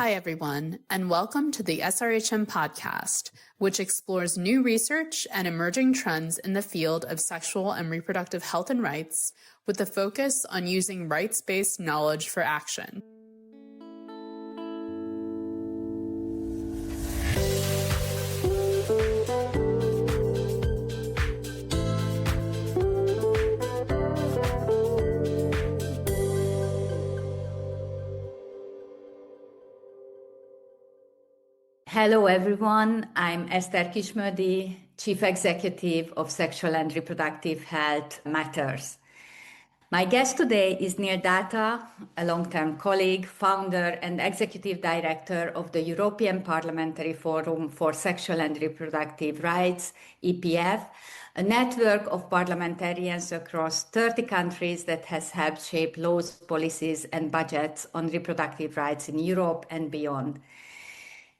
Hi, everyone, and welcome to the SRHM podcast, which explores new research and emerging trends in the field of sexual and reproductive health and rights, with a focus on using rights-based knowledge for action. Hello, everyone. I'm Esther Kismödi, Chief Executive of Sexual and Reproductive Health Matters. My guest today is Neil Datta, a long-term colleague, founder and executive director of the European Parliamentary Forum for Sexual and Reproductive Rights, EPF, a network of parliamentarians across 30 countries that has helped shape laws, policies, and budgets on reproductive rights in Europe and beyond.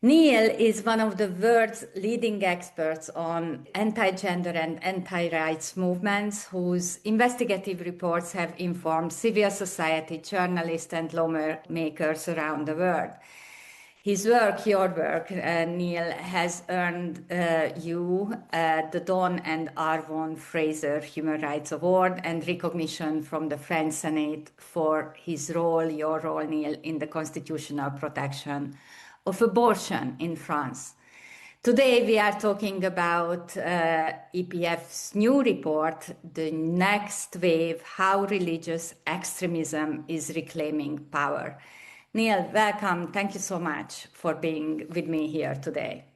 Neil is one of the world's leading experts on anti-gender and anti-rights movements whose investigative reports have informed civil society, journalists, and lawmakers around the world. His work, your work, Neil, has earned you the Don and Arvon Fraser Human Rights Award and recognition from the French Senate for his role, your role, Neil, in the constitutional protection of abortion in France. Today, we are talking about EPF's new report, The Next Wave, How Religious Extremism is Reclaiming Power. Neil, welcome. Thank you so much for being with me here today.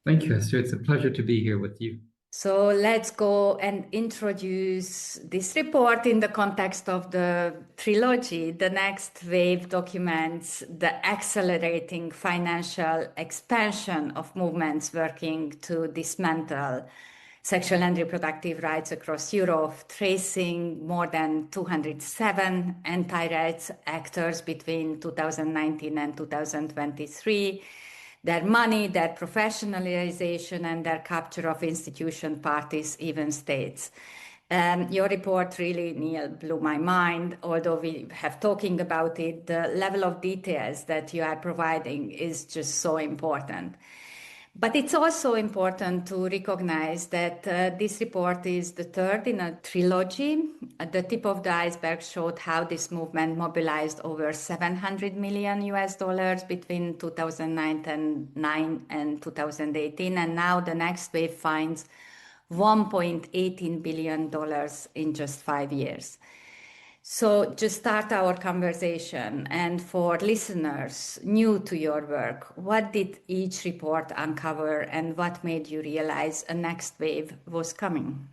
Thank you, Esther. It's a pleasure to be here with you. So let's go and introduce this report in the context of the trilogy. The Next Wave documents the accelerating financial expansion of movements working to dismantle sexual and reproductive rights across Europe, tracing more than 207 anti-rights actors between 2019 and 2023. Their money, their professionalization, and their capture of institution parties, even states. Your report really, Neil, blew my mind. Although we have talking about it, the level of details that you are providing is just so important. But it's also important to recognize that this report is the third in a trilogy. The tip of the iceberg showed how this movement mobilized over $700 million between 2009 and 2018. And now the next wave finds $1.18 billion in just 5 years. So just start our conversation, and for listeners new to your work, what did each report uncover and what made you realize a next wave was coming?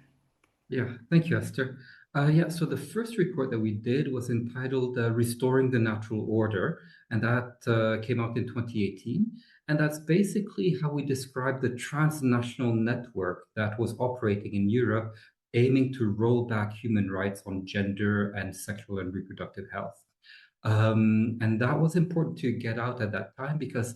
Yeah, thank you, Esther. So the first report that we did was entitled Restoring the Natural Order, and that came out in 2018. And that's basically how we describe the transnational network that was operating in Europe, aiming to roll back human rights on gender and sexual and reproductive health. And that was important to get out at that time because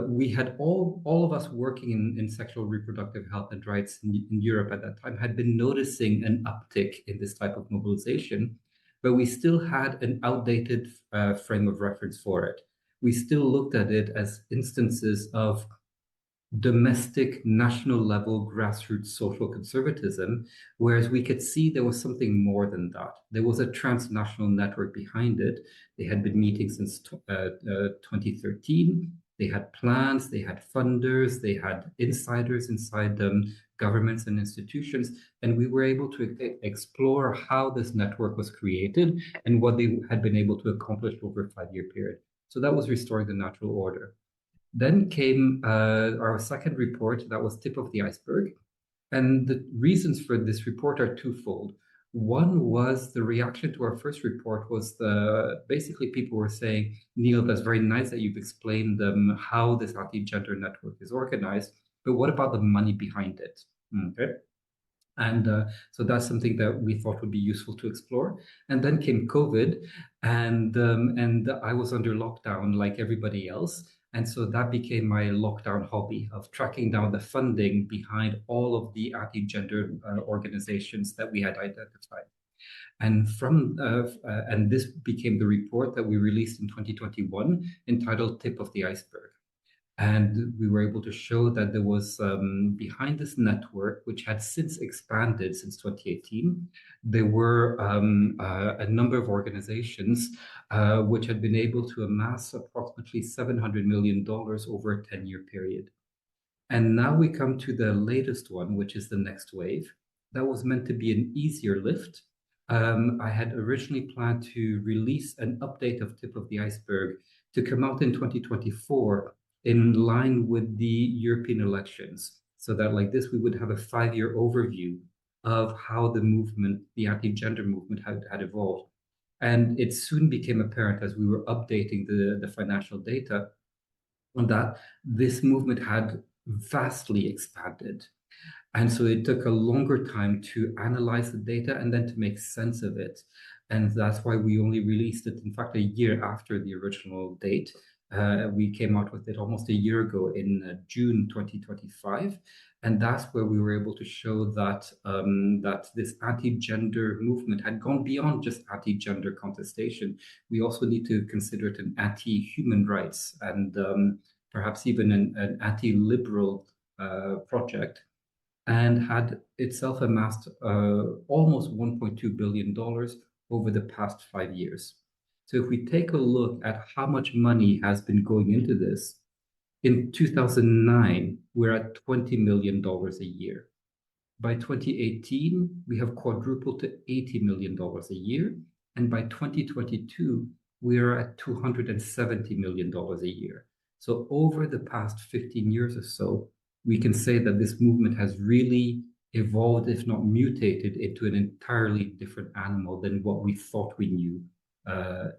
we had all of us working in sexual reproductive health and rights in Europe at that time had been noticing an uptick in this type of mobilization, but we still had an outdated frame of reference for it. We still looked at it as instances of domestic, national level grassroots social conservatism, whereas we could see there was something more than that. There was a transnational network behind it. They had been meeting since 2013. They had plans, they had funders, they had insiders inside them, governments and institutions, and we were able to explore how this network was created and what they had been able to accomplish over a 5-year period. So that was Restoring the Natural Order. Then came our second report, that was Tip of the Iceberg. And the reasons for this report are twofold. One was the reaction to our first report was basically people were saying, Neil, that's very nice that you've explained how this anti-gender network is organized, but what about the money behind it? Okay. And so that's something that we thought would be useful to explore. And then came COVID, and I was under lockdown like everybody else. And so that became my lockdown hobby of tracking down the funding behind all of the anti-gender organizations that we had identified. And and this became the report that we released in 2021 entitled Tip of the Iceberg. And we were able to show that there was behind this network, which had since expanded since 2018, there were a number of organizations which had been able to amass approximately $700 million over a 10-year period. And now we come to the latest one, which is the next wave. That was meant to be an easier lift. I had originally planned to release an update of Tip of the Iceberg to come out in 2024 in line with the European elections, so that like this, we would have a 5-year overview of how the movement, the anti-gender movement had evolved. And it soon became apparent as we were updating the financial data on that this movement had vastly expanded. And so it took a longer time to analyze the data and then to make sense of it. And that's why we only released it, in fact, a year after the original date. We came out with it almost a year ago in June 2025. And that's where we were able to show that, that this anti-gender movement had gone beyond just anti-gender contestation. We also need to consider it an anti-human rights and perhaps even an anti-liberal project, and had itself amassed almost $1.2 billion over the past 5 years. So if we take a look at how much money has been going into this, in 2009, we're at $20 million a year. By 2018, we have quadrupled to $80 million a year. And by 2022, we are at $270 million a year. So over the past 15 years or so, we can say that this movement has really evolved, if not mutated, into an entirely different animal than what we thought we knew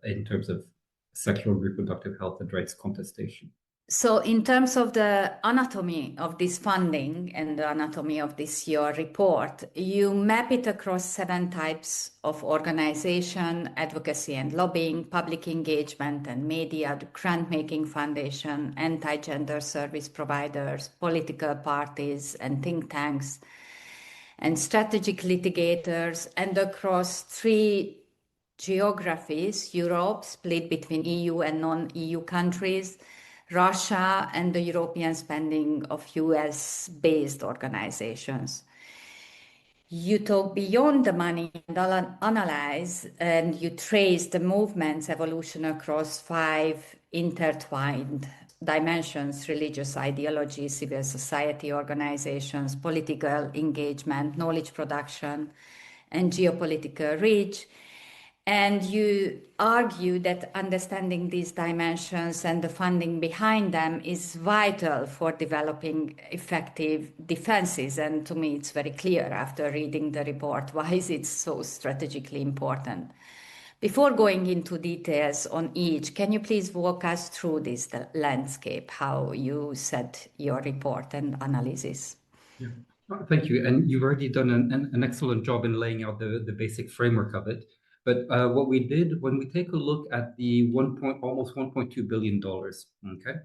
in terms of sexual and reproductive health and rights contestation. So in terms of the anatomy of this funding and the anatomy of this your report, you map it across 7 types of organization: advocacy and lobbying, public engagement and media, the grant-making foundation, anti-gender service providers, political parties and think tanks, and strategic litigators, and across 3 geographies: Europe, split between EU and non-EU countries, Russia, and the European spending of US-based organizations. You talk beyond the money and analyze, and you trace the movement's evolution across 5 intertwined dimensions: religious ideology, civil society organizations, political engagement, knowledge production, and geopolitical reach. And you argue that understanding these dimensions and the funding behind them is vital for developing effective defenses. And to me, it's very clear after reading the report, why is it so strategically important? Before going into details on each, can you please walk us through this landscape, how you set your report and analysis? Yeah. Thank you. And you've already done an excellent job in laying out the basic framework of it. But what we did when we take a look at the almost $1.2 billion, okay,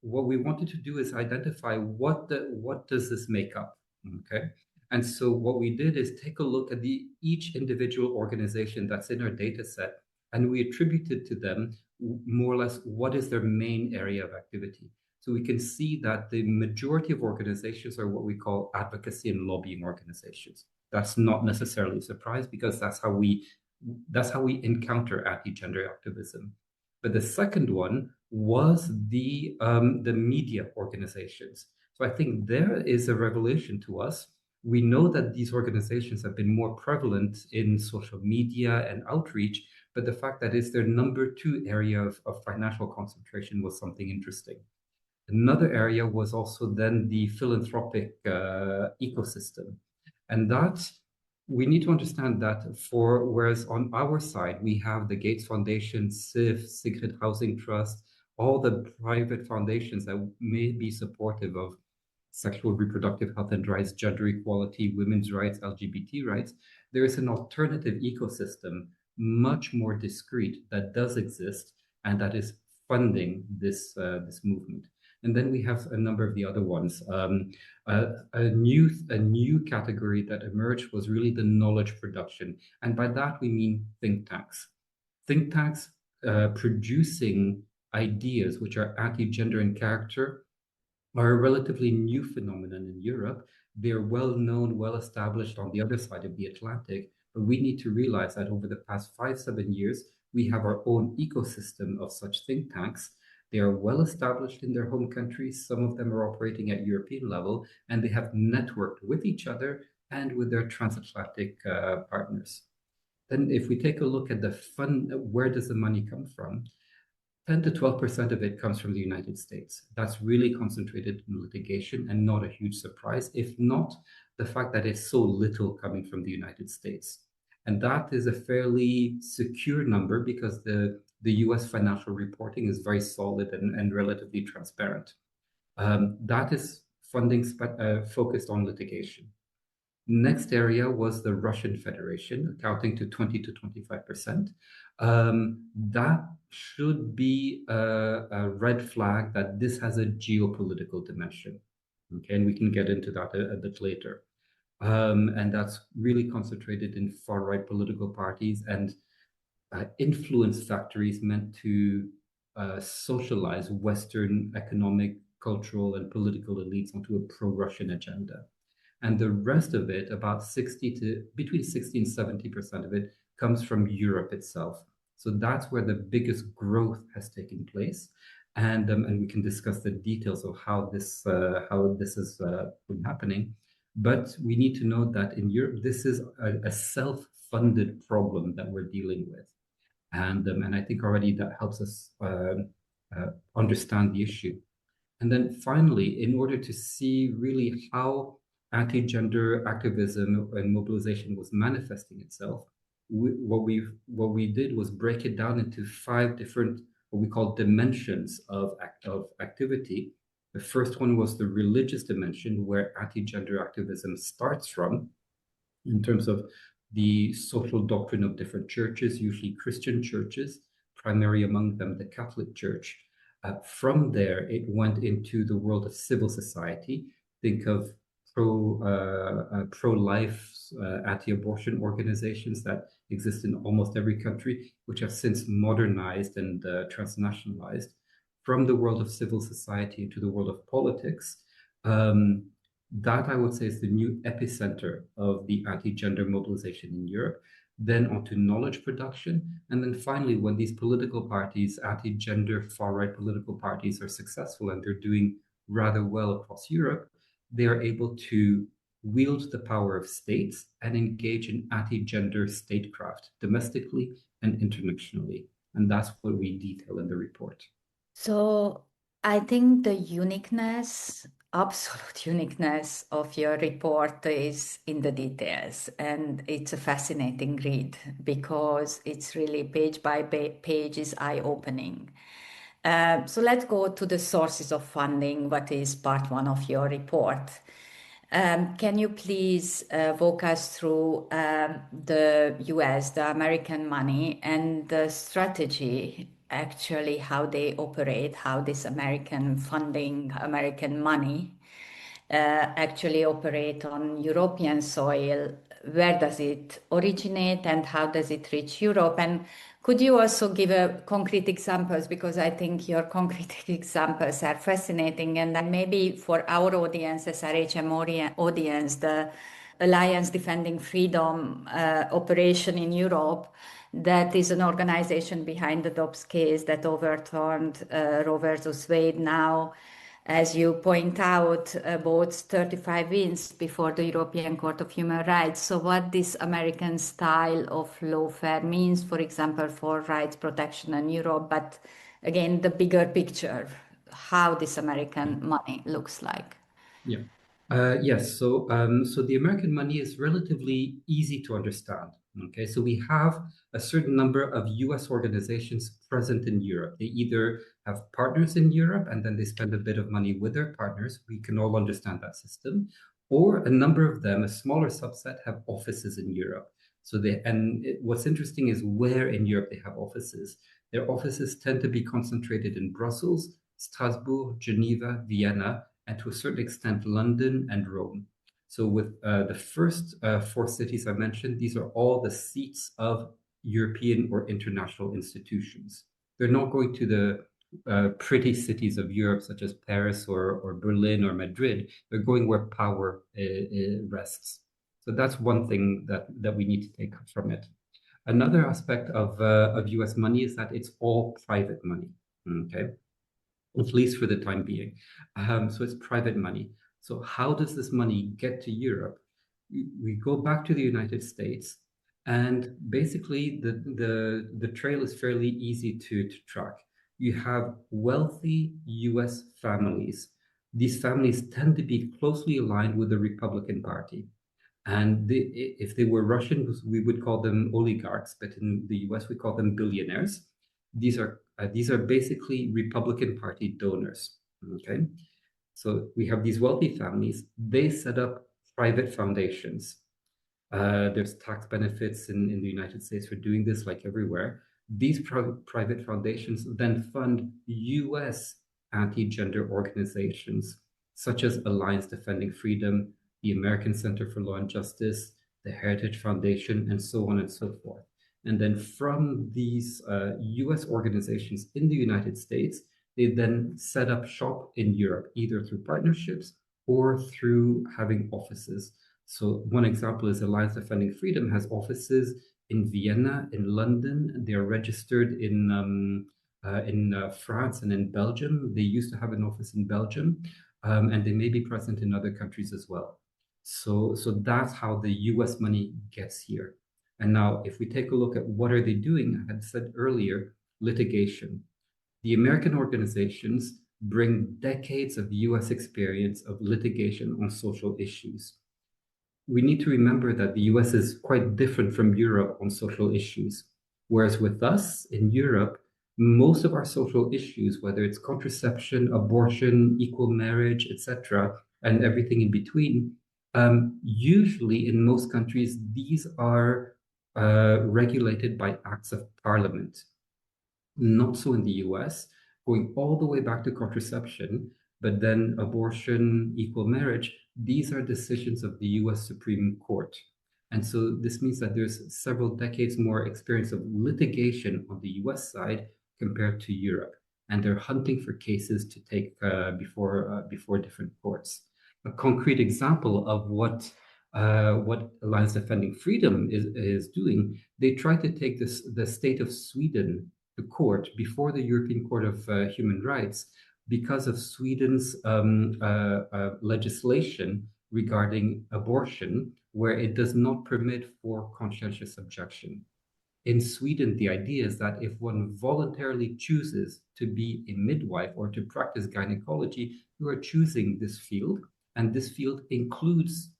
what we wanted to do is identify what does this make up, okay? And so what we did is take a look at each individual organization that's in our data set, and we attributed to them more or less what is their main area of activity. So we can see that the majority of organizations are what we call advocacy and lobbying organizations. That's not necessarily a surprise because that's how we encounter anti-gender activism. But the second one was the media organizations. So I think there is a revelation to us. We know that these organizations have been more prevalent in social media and outreach, but the fact that it's their number 2 area of financial concentration was something interesting. Another area was also then the philanthropic ecosystem. And that we need to understand that whereas on our side, we have the Gates Foundation, SIF, Sigrid Housing Trust, all the private foundations that may be supportive of sexual reproductive health and rights, gender equality, women's rights, LGBT rights, there is an alternative ecosystem, much more discrete, that does exist and that is funding this movement. And then we have a number of the other ones. A new category that emerged was really the knowledge production. And by that, we mean think tanks. Think tanks producing ideas which are anti-gender in character are a relatively new phenomenon in Europe. They're well known, well established on the other side of the Atlantic, but we need to realize that over the past 5, 7 years, we have our own ecosystem of such think tanks. They are well established in their home countries. Some of them are operating at European level, and they have networked with each other and with their transatlantic partners. Then if we take a look at the fund, where does the money come from? 10 to 12% of it comes from the United States. That's really concentrated in litigation and not a huge surprise, if not the fact that it's so little coming from the United States. And that is a fairly secure number because the US financial reporting is very solid and relatively transparent. That is funding focused on litigation. Next area was the Russian Federation, accounting to 20 to 25%. That should be a red flag that this has a geopolitical dimension. Okay, and we can get into that a bit later. And that's really concentrated in far-right political parties and influence factories meant to socialize Western economic, cultural, and political elites onto a pro-Russian agenda. And the rest of it, about between 60 and 70% of it, comes from Europe itself. So that's where the biggest growth has taken place, and we can discuss the details of how this has been happening. But we need to note that in Europe, this is a self-funded problem that we're dealing with, and I think already that helps us understand the issue. And then finally, in order to see really how anti-gender activism and mobilization was manifesting itself, what we did was break it down into 5 different, what we call dimensions of activity. The first one was the religious dimension, where anti-gender activism starts from, in terms of the social doctrine of different churches, usually Christian churches, primary among them the Catholic Church. From there, it went into the world of civil society. Think of pro-life, anti-abortion organizations that exist in almost every country, which have since modernized and transnationalized. From the world of civil society to the world of politics, that I would say is the new epicenter of the anti-gender mobilization in Europe. Then onto knowledge production, and then finally, when these political parties, anti-gender far-right political parties, are successful and they're doing rather well across Europe, they are able to wield the power of states and engage in anti-gender statecraft, domestically and internationally. And that's what we detail in the report. So I think the uniqueness, absolute uniqueness of your report is in the details. And it's a fascinating read because it's really page by page is eye-opening. So let's go to the sources of funding, what is part 1 of your report. Can you please walk us through the US, the American money, and the strategy, actually, how they operate, how this American funding, American money actually operate on European soil? Where does it originate and how does it reach Europe? And could you also give concrete examples, because I think your concrete examples are fascinating, and then maybe for our audience, SRHM audience, the Alliance Defending Freedom operation in Europe, that is an organization behind the Dobbs case that overturned Roe versus Wade now. As you point out, about 35 wins before the European Court of Human Rights. So what this American style of lawfare means, for example, for rights protection in Europe, but again, the bigger picture, how this American money looks like. Yeah. Yes. So the American money is relatively easy to understand. Okay. So we have a certain number of US organizations present in Europe. They either have partners in Europe and then they spend a bit of money with their partners. We can all understand that system. Or a number of them, a smaller subset, have offices in Europe. So what's interesting is where in Europe they have offices. Their offices tend to be concentrated in Brussels, Strasbourg, Geneva, Vienna, and to a certain extent, London and Rome. So with the first four cities I mentioned, these are all the seats of European or international institutions. They're not going to the pretty cities of Europe, such as Paris or Berlin or Madrid. They're going where power rests. So that's one thing that we need to take from it. Another aspect of US money is that it's all private money, okay? At least for the time being. So it's private money. So how does this money get to Europe? We go back to the United States, and basically the trail is fairly easy to track. You have wealthy US families. These families tend to be closely aligned with the Republican Party. And if they were Russian, we would call them oligarchs, but in the US, we call them billionaires. These are basically Republican Party donors. Okay, so we have these wealthy families. They set up private foundations. There's tax benefits in the United States for doing this, like everywhere. These private foundations then fund US anti-gender organizations, such as Alliance Defending Freedom, the American Center for Law and Justice, the Heritage Foundation, and so on and so forth. And then from these US organizations in the United States, they then set up shop in Europe, either through partnerships or through having offices. So one example is Alliance Defending Freedom has offices in Vienna, in London. They are registered in France and in Belgium. They used to have an office in Belgium, and they may be present in other countries as well. So that's how the US money gets here. And now, if we take a look at what are they doing, I had said earlier, litigation. The American organizations bring decades of US experience of litigation on social issues. We need to remember that the US is quite different from Europe on social issues. Whereas with us in Europe, most of our social issues, whether it's contraception, abortion, equal marriage, etc., and everything in between, usually in most countries, these are regulated by acts of parliament. Not so in the US, going all the way back to contraception, but then abortion, equal marriage, these are decisions of the US Supreme Court. And so this means that there's several decades more experience of litigation on the US side compared to Europe. And they're hunting for cases to take before different courts. A concrete example of what Alliance Defending Freedom is doing, they try to take the state of Sweden to court before the European Court of Human Rights because of Sweden's legislation regarding abortion, where it does not permit for conscientious objection. In Sweden, the idea is that if one voluntarily chooses to be a midwife or to practice gynecology, you are choosing this field, and this field includes,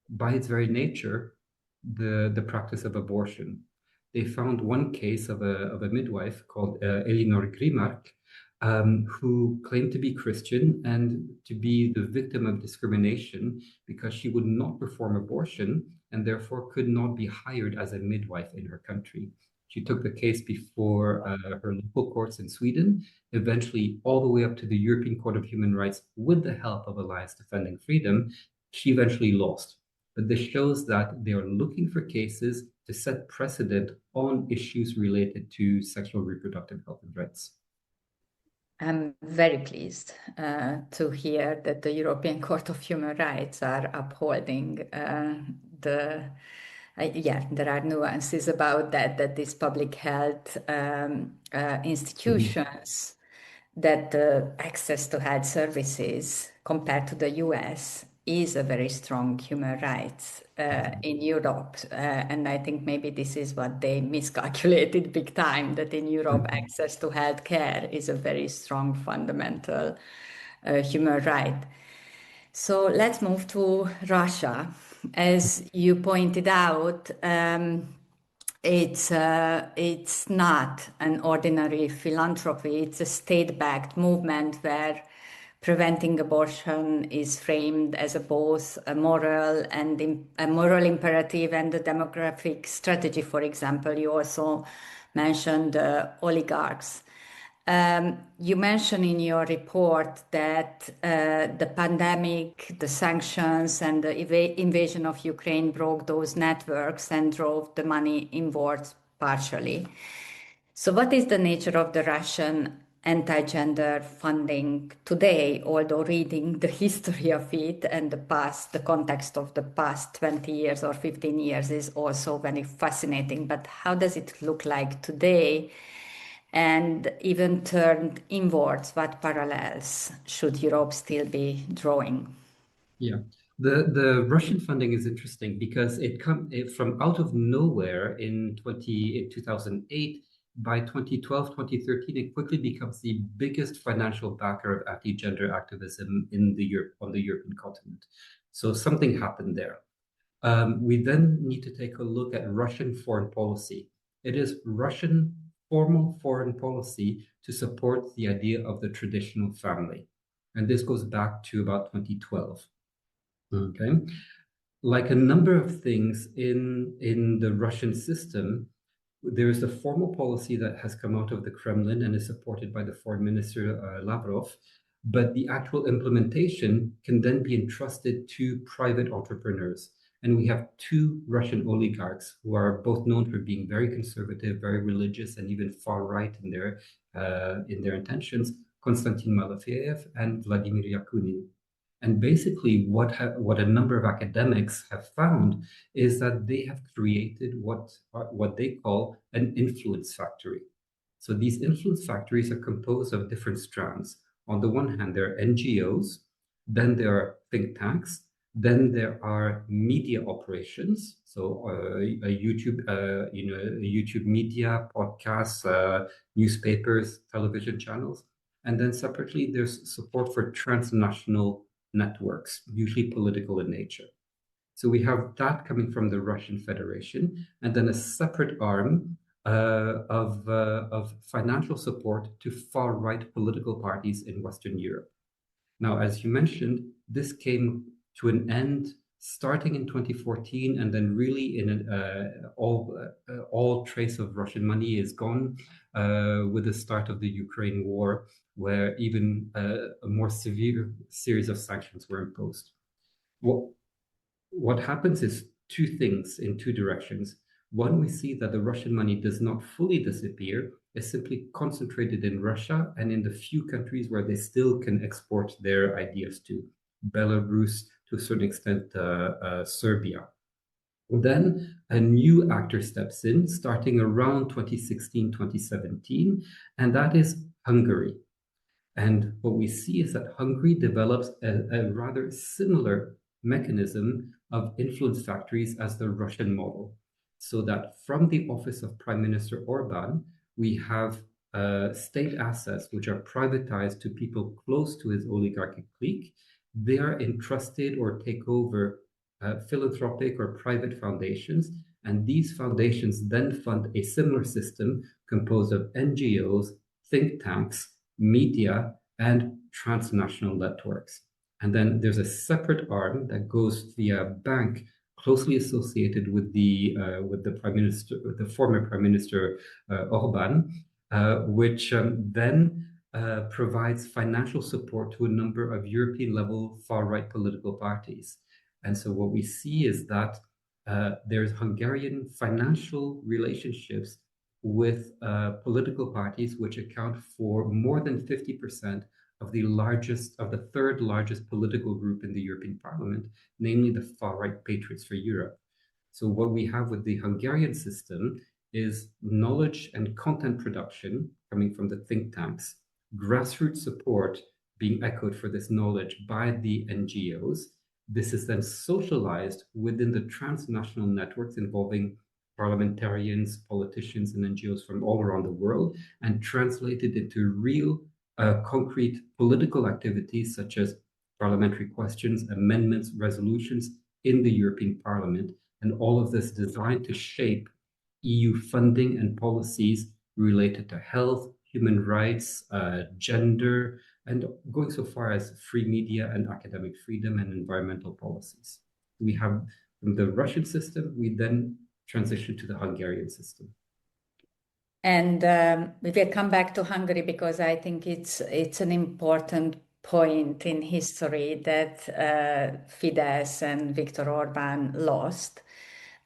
by its very nature, the practice of abortion. They found one case of a midwife called Elinor Grimark, who claimed to be Christian and to be the victim of discrimination because she would not perform abortion and therefore could not be hired as a midwife in her country. She took the case before her local courts in Sweden, eventually all the way up to the European Court of Human Rights with the help of Alliance Defending Freedom. She eventually lost. But this shows that they are looking for cases to set precedent on issues related to sexual reproductive health and rights. I'm very pleased to hear that the European Court of Human Rights are upholding there are nuances about that these public health institutions, that the access to health services compared to the US is a very strong human rights in Europe. And I think maybe this is what they miscalculated big time, that in Europe access to health care is a very strong fundamental human right. So let's move to Russia. As you pointed out, it's not an ordinary philanthropy. It's a state-backed movement where preventing abortion is framed as both a moral imperative and a demographic strategy. For example, you also mentioned oligarchs. You mentioned in your report that the pandemic, the sanctions, and the invasion of Ukraine broke those networks and drove the money inwards partially. So, what is the nature of the Russian anti-gender funding today? Although reading the history of it and the past, the context of the past 20 years or 15 years is also very fascinating. But how does it look like today? And even turned inwards, what parallels should Europe still be drawing? Yeah, the Russian funding is interesting because it from out of nowhere in 2008. By 2012, 2013, it quickly becomes the biggest financial backer of anti-gender activism on the European continent. So something happened there. We then need to take a look at Russian foreign policy. It is Russian formal foreign policy to support the idea of the traditional family. And this goes back to about 2012. Okay. Like a number of things in the Russian system, there is a formal policy that has come out of the Kremlin and is supported by the foreign minister Lavrov, but the actual implementation can then be entrusted to private entrepreneurs. And we have two Russian oligarchs who are both known for being very conservative, very religious, and even far right in their intentions: Konstantin Malafeyev and Vladimir Yakunin. And basically, what a number of academics have found is that they have created what they call an influence factory. So these influence factories are composed of different strands. On the one hand, there are NGOs, then there are think tanks, then there are media operations. So a YouTube media, podcasts, newspapers, television channels, and then separately, there's support for transnational networks, usually political in nature. So we have that coming from the Russian Federation, and then a separate arm of financial support to far-right political parties in Western Europe. Now, as you mentioned, this came to an end starting in 2014, and then really all trace of Russian money is gone with the start of the Ukraine war, where even a more severe series of sanctions were imposed. What happens is two things in two directions. One, we see that the Russian money does not fully disappear. It's simply concentrated in Russia and in the few countries where they still can export their ideas to. Belarus, to a certain extent, Serbia. Then a new actor steps in, starting around 2016, 2017, and that is Hungary. And what we see is that Hungary develops a rather similar mechanism of influence factories as the Russian model. So that from the office of Prime Minister Orban, we have state assets which are privatized to people close to his oligarchic clique. They are entrusted or take over philanthropic or private foundations, and these foundations then fund a similar system composed of NGOs, think tanks, media, and transnational networks. And then there's a separate arm that goes via a bank closely associated with the prime minister, the former prime minister Orban, which then provides financial support to a number of European-level far-right political parties. And so what we see is that there's Hungarian financial relationships with political parties which account for more than 50% of the third largest political group in the European Parliament, namely the far-right Patriots for Europe. So what we have with the Hungarian system is knowledge and content production coming from the think tanks, grassroots support being echoed for this knowledge by the NGOs. This is then socialized within the transnational networks involving parliamentarians, politicians, and NGOs from all around the world, and translated into real, concrete political activities such as parliamentary questions, amendments, resolutions in the European Parliament, and all of this designed to shape EU funding and policies related to health, human rights, gender, and going so far as free media and academic freedom and environmental policies. We have from the Russian system, we then transition to the Hungarian system. And we will come back to Hungary because I think it's an important point in history that Fidesz and Viktor Orbán lost.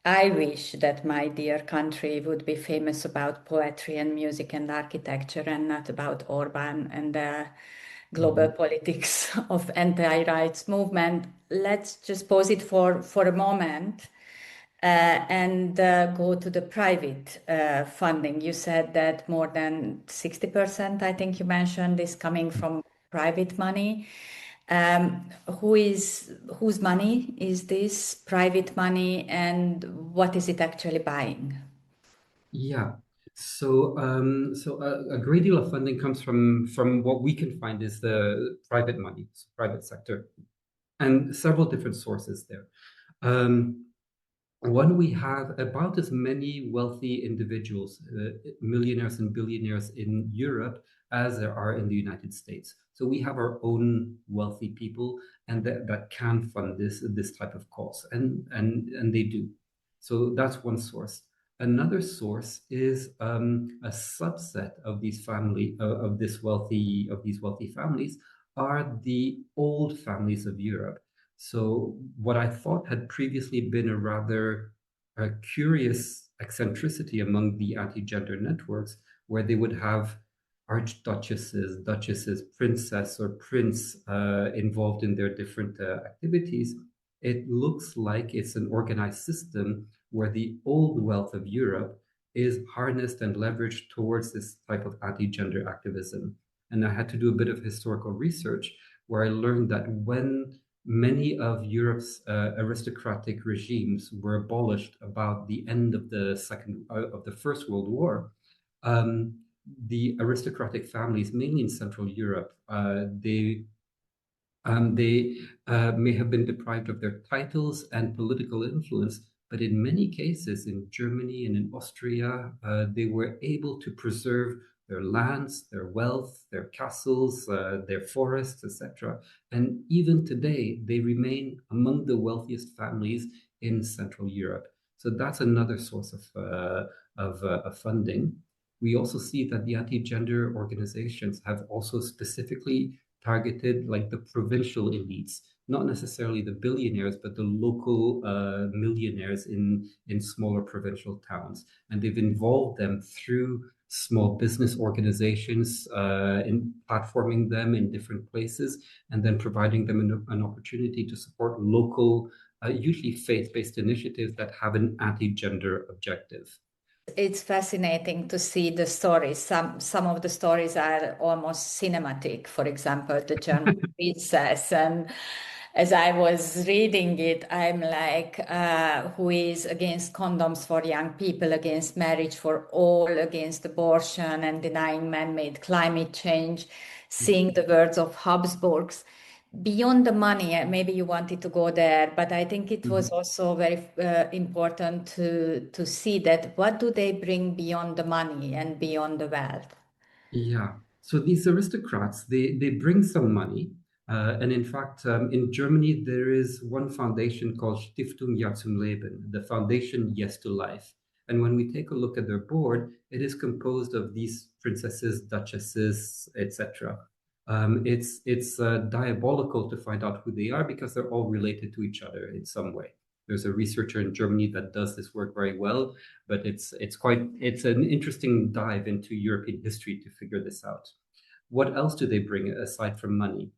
I wish that my dear country would be famous about poetry and music and architecture and not about Orbán and the global politics of anti-rights movement. Let's just pause it for a moment and go to the private funding. You said that more than 60%, I think you mentioned, is coming from private money. Whose money is this private money, and what is it actually buying? Yeah. So a great deal of funding comes from what we can find is the private money, so private sector, and several different sources there. One, we have about as many wealthy individuals, millionaires and billionaires in Europe as there are in the United States. So we have our own wealthy people, and that can fund this type of cause, and they do. So that's one source. Another source is a subset of these wealthy families are the old families of Europe. So what I thought had previously been a rather curious eccentricity among the anti-gender networks, where they would have archduchesses, duchesses, princess or prince involved in their different activities, it looks like it's an organized system where the old wealth of Europe is harnessed and leveraged towards this type of anti-gender activism. And I had to do a bit of historical research where I learned that when many of Europe's aristocratic regimes were abolished about the end of the First World War, the aristocratic families, mainly in Central Europe, they may have been deprived of their titles and political influence, but in many cases, in Germany and in Austria, they were able to preserve their lands, their wealth, their castles, their forests, etc. And even today, they remain among the wealthiest families in Central Europe. So that's another source of funding. We also see that the anti-gender organizations have also specifically targeted like the provincial elites, not necessarily the billionaires, but the local millionaires in smaller provincial towns. And they've involved them through small business organizations, in platforming them in different places, and then providing them an opportunity to support local, usually faith-based initiatives that have an anti-gender objective. It's fascinating to see the stories. Some of the stories are almost cinematic. For example, the German princess. And as I was reading it, I'm like, who is against condoms for young people, against marriage for all, against abortion and denying man-made climate change, seeing the words of Habsburgs beyond the money. Maybe you wanted to go there, but I think it was also very important to see that what do they bring beyond the money and beyond the wealth. Yeah. So these aristocrats, they bring some money. And in fact, in Germany, there is one foundation called Stiftung Ja zum Leben, the foundation Yes to Life. And when we take a look at their board, it is composed of these princesses, duchesses, etc. It's diabolical to find out who they are because they're all related to each other in some way. There's a researcher in Germany that does this work very well, but it's an interesting dive into European history to figure this out. What else do they bring aside from money?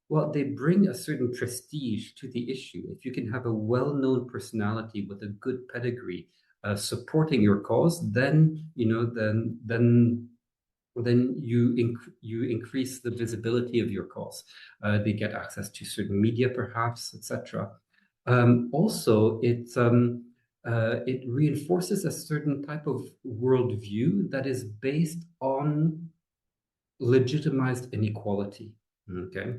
Well, they bring a certain prestige to the issue. If you can have a well-known personality with a good pedigree supporting your cause, then you increase the visibility of your cause. They get access to certain media, perhaps, etc. Also, it reinforces a certain type of worldview that is based on legitimized inequality. Okay,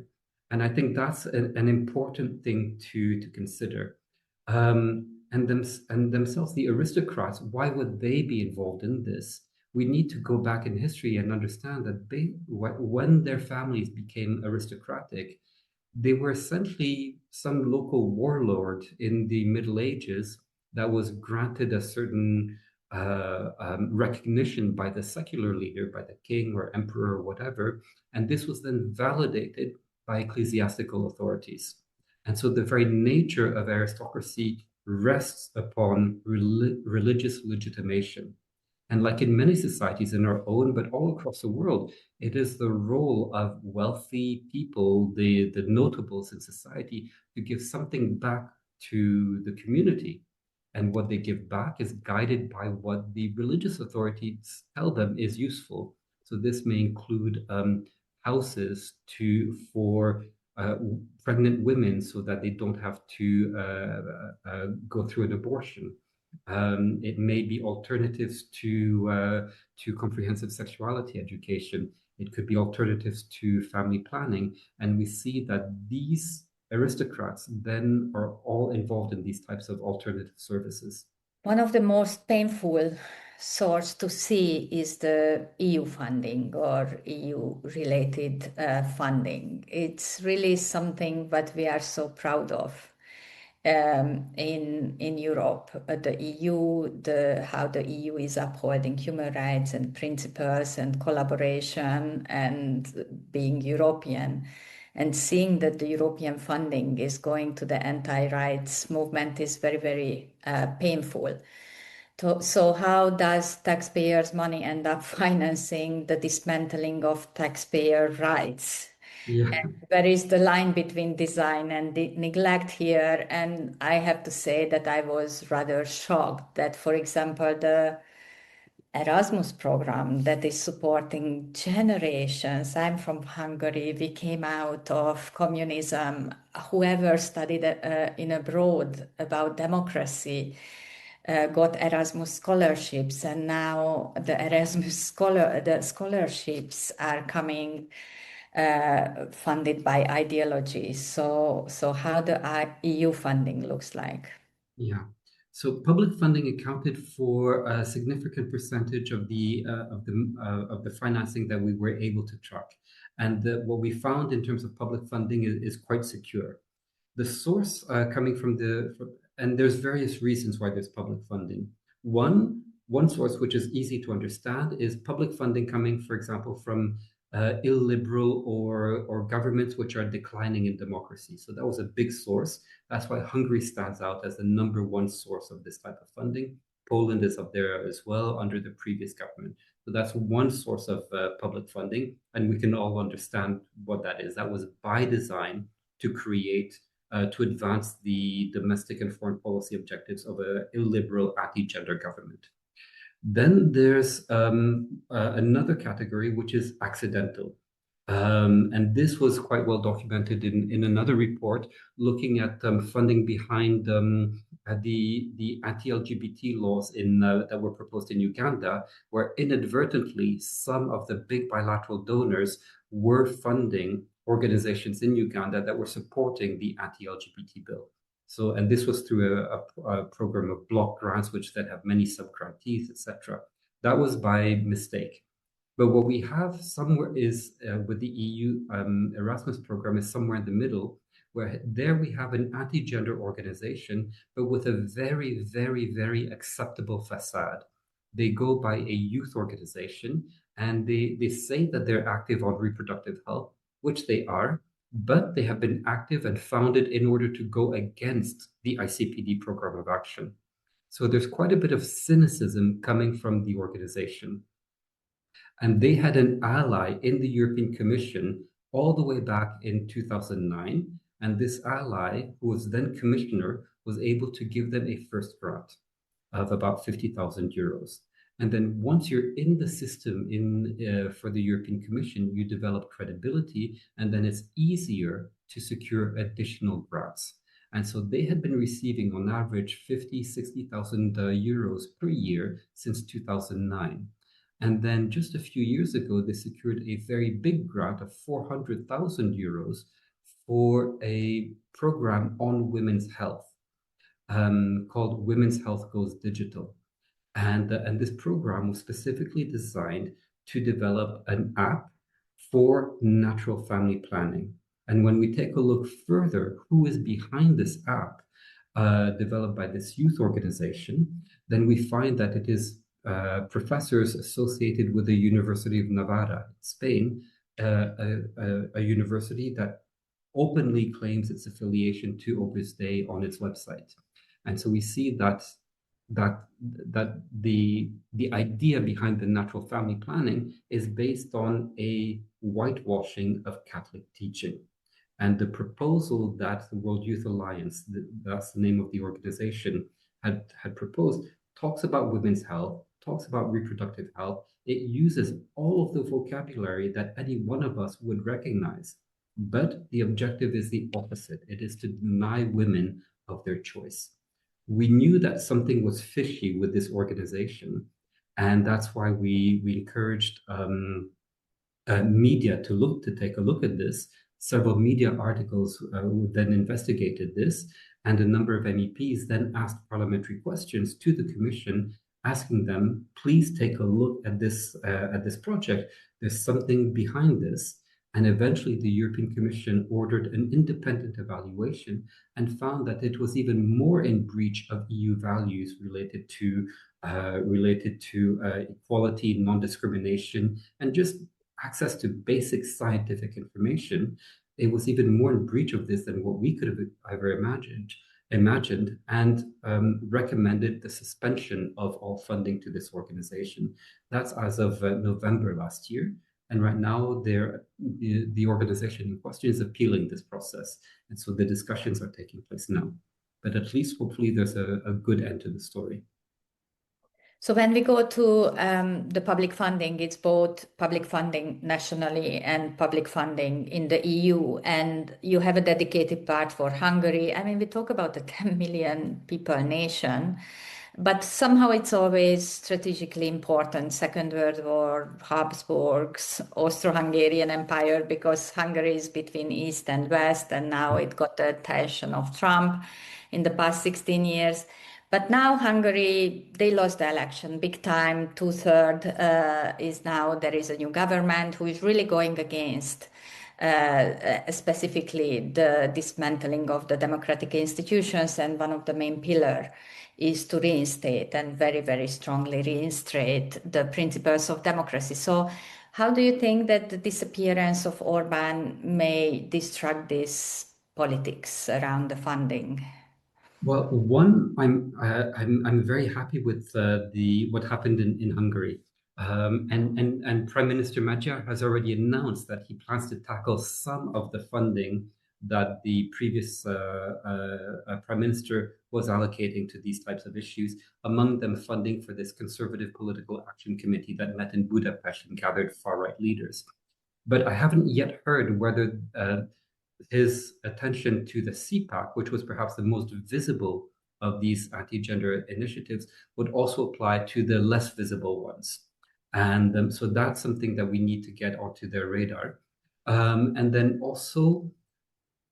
and I think that's an important thing to consider. And themselves, the aristocrats, why would they be involved in this? We need to go back in history and understand that when their families became aristocratic, they were essentially some local warlord in the Middle Ages that was granted a certain recognition by the secular leader, by the king or emperor or whatever, and this was then validated by ecclesiastical authorities. And so the very nature of aristocracy rests upon religious legitimation. And like in many societies in our own, but all across the world, it is the role of wealthy people, the notables in society, to give something back to the community. And what they give back is guided by what the religious authorities tell them is useful. So this may include houses for uh, pregnant women so that they don't have to go through an abortion. It may be alternatives to comprehensive sexuality education. It could be alternatives to family planning. And we see that these aristocrats then are all involved in these types of alternative services. One of the most painful source to see is the EU funding or EU related funding. It's really something that we are so proud of. In Europe, the EU, how the EU is upholding human rights and principles and collaboration and being European, and seeing that the European funding is going to the anti-rights movement is very, very painful. So how does taxpayers' money end up financing the dismantling of taxpayer rights? Yeah. And where is the line between design and neglect here? And I have to say that I was rather shocked that, for example, the Erasmus program that is supporting generations. I'm from Hungary. We came out of communism. Whoever studied in abroad about democracy got Erasmus scholarships, and now the the scholarships are coming funded by ideology. So how the EU funding looks like? Yeah. So public funding accounted for a significant percentage of the financing that we were able to track, and what we found in terms of public funding is quite secure. The source coming from and there's various reasons why there's public funding. One source which is easy to understand is public funding coming, for example, from illiberal or governments which are declining in democracy. So that was a big source. That's why Hungary stands out as the number one source of this type of funding. Poland is up there as well under the previous government. So that's one source of public funding, and we can all understand what that is. That was by design to create, to advance the domestic and foreign policy objectives of an illiberal anti-gender government. Then there's another category, which is accidental. And this was quite well documented in another report looking at funding behind the anti-LGBT laws that were proposed in Uganda, where inadvertently some of the big bilateral donors were funding organizations in Uganda that were supporting the anti-LGBT bill. So, and this was through a program of block grants, which then have many subgrantees, etc. That was by mistake. But what we have somewhere is with the EU Erasmus program is somewhere in the middle, where there we have an anti-gender organization, but with a very, very, very acceptable facade. They go by a youth organization, and they say that they're active on reproductive health, which they are, but they have been active and founded in order to go against the ICPD program of action. So there's quite a bit of cynicism coming from the organization. And they had an ally in the European Commission all the way back in 2009. And this ally, who was then commissioner, was able to give them a first grant of about 50,000 euros. And then once you're in the system for the European Commission, you develop credibility, and then it's easier to secure additional grants. And so they had been receiving on average 60,000 euros per year since 2009. And then just a few years ago, they secured a very big grant of 400,000 euros for a program on women's health called Women's Health Goes Digital. And this program was specifically designed to develop an app for natural family planning. And when we take a look further, who is behind this app developed by this youth organization, then we find that it is professors associated with the University of Nevada in Spain, a university that openly claims its affiliation to Opus Dei on its website. And so we see that the idea behind the natural family planning is based on a whitewashing of Catholic teaching. And the proposal that the World Youth Alliance, that's the name of the organization, had proposed, talks about women's health, talks about reproductive health. It uses all of the vocabulary that any one of us would recognize. But the objective is the opposite. It is to deny women of their choice. We knew that something was fishy with this organization, and that's why we encouraged media to take a look at this. Several media articles then investigated this, and a number of MEPs then asked parliamentary questions to the Commission, asking them, please take a look at this project. There's something behind this. And eventually the European Commission ordered an independent evaluation and found that it was even more in breach of EU values related to equality, non-discrimination, and just access to basic scientific information. It was even more in breach of this than what we could have ever imagined, and recommended the suspension of all funding to this organization. That's as of November last year. And right now, the organization in question is appealing this process. And so the discussions are taking place now. But at least, hopefully, there's a good end to the story. So when we go to the public funding, it's both public funding nationally and public funding in the EU. And you have a dedicated part for Hungary. I mean, we talk about the 10 million people nation. But somehow it's always strategically important, Second World War, Habsburgs, Austro-Hungarian Empire, because Hungary is between East and West, and now it got the attention of Trump in the past 16 years. But now Hungary, they lost the election big time. 2/3 is now, there is a new government who is really going against specifically the dismantling of the democratic institutions, and one of the main pillars is to reinstate and very, very strongly reinstate the principles of democracy. So how do you think that the disappearance of Orban may distract this politics around the funding? Well, I'm very happy with what happened in Hungary. And Prime Minister Magyar has already announced that he plans to tackle some of the funding that the previous Prime Minister was allocating to these types of issues, among them funding for this Conservative Political Action Committee that met in Budapest and gathered far-right leaders. But I haven't yet heard whether his attention to the CPAC, which was perhaps the most visible of these anti-gender initiatives, would also apply to the less visible ones. And so that's something that we need to get onto their radar. And then also,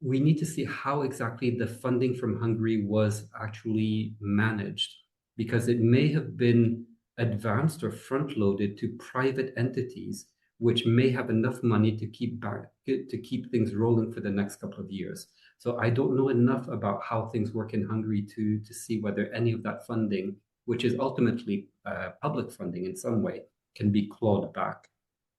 we need to see how exactly the funding from Hungary was actually managed, because it may have been advanced or front-loaded to private entities, which may have enough money to keep things rolling for the next couple of years. So I don't know enough about how things work in Hungary to see whether any of that funding, which is ultimately public funding in some way, can be clawed back.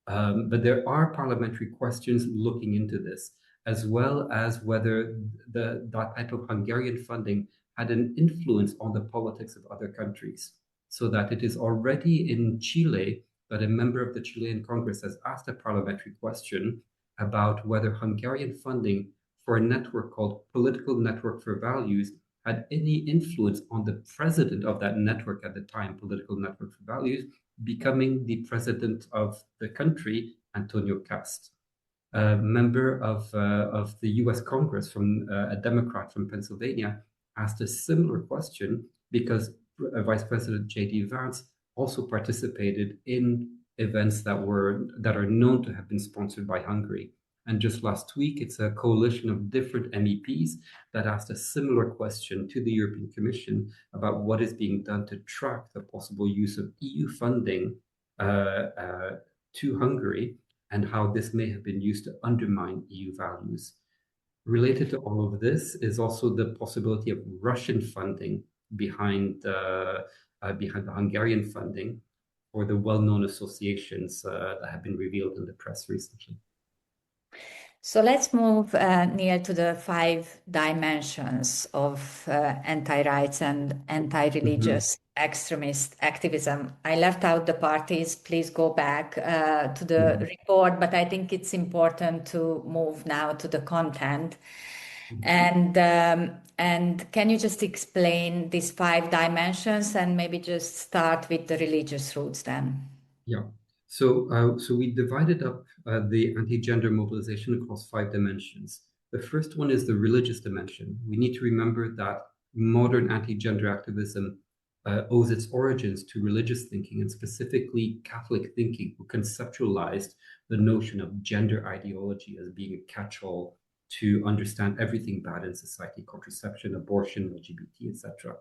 But there are parliamentary questions looking into this, as well as whether that type of Hungarian funding had an influence on the politics of other countries, so that it is already in Chile that a member of the Chilean Congress has asked a parliamentary question about whether Hungarian funding for a network called Political Network for Values had any influence on the president of that network at the time, Political Network for Values, becoming the president of the country, Antonio Cast. A member of the US Congress, from a Democrat from Pennsylvania, asked a similar question because Vice President J.D. Vance also participated in events that are known to have been sponsored by Hungary. And just last week, it's a coalition of different MEPs that asked a similar question to the European Commission about what is being done to track the possible use of EU funding to Hungary, and how this may have been used to undermine EU values. Related to all of this is also the possibility of Russian funding behind behind the Hungarian funding for the well-known associations that have been revealed in the press recently. So let's move near to the 5 dimensions of anti-rights and anti-religious extremist activism. I left out the parties. Please go back to the report, but I think it's important to move now to the content. And can you just explain these 5 dimensions and maybe just start with the religious roots then? Yeah. So we divided up the anti-gender mobilization across 5 dimensions. The first one is the religious dimension. We need to remember that modern anti-gender activism owes its origins to religious thinking, and specifically Catholic thinking, who conceptualized the notion of gender ideology as being a catch-all to understand everything bad in society: contraception, abortion, LGBT, etc.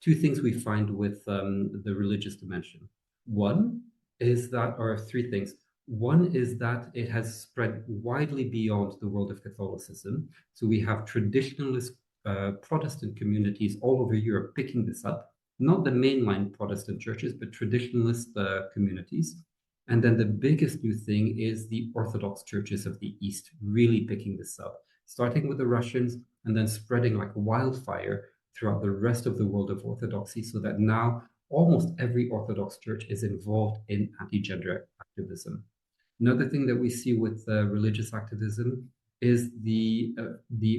2 things we find with the religious dimension. One is that, or 3 things. One is that it has spread widely beyond the world of Catholicism. So we have traditionalist Protestant communities all over Europe picking this up, not the mainline Protestant churches, but traditionalist communities. And then the biggest new thing is the Orthodox churches of the East really picking this up, starting with the Russians and then spreading like wildfire throughout the rest of the world of Orthodoxy, so that now almost every Orthodox church is involved in anti-gender activism. Another thing that we see with religious activism is the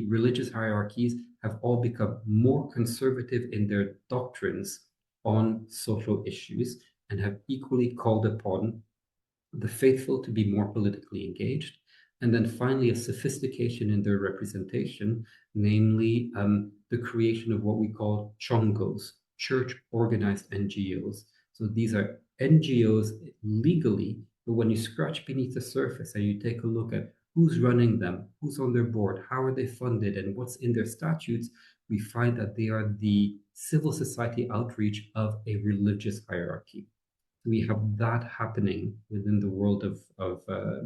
religious hierarchies have all become more conservative in their doctrines on social issues and have equally called upon the faithful to be more politically engaged. And then finally, a sophistication in their representation, namely the creation of what we call chongos, church-organized NGOs. So these are NGOs legally, but when you scratch beneath the surface and you take a look at who's running them, who's on their board, how are they funded, and what's in their statutes, we find that they are the civil society outreach of a religious hierarchy. We have that happening within the world of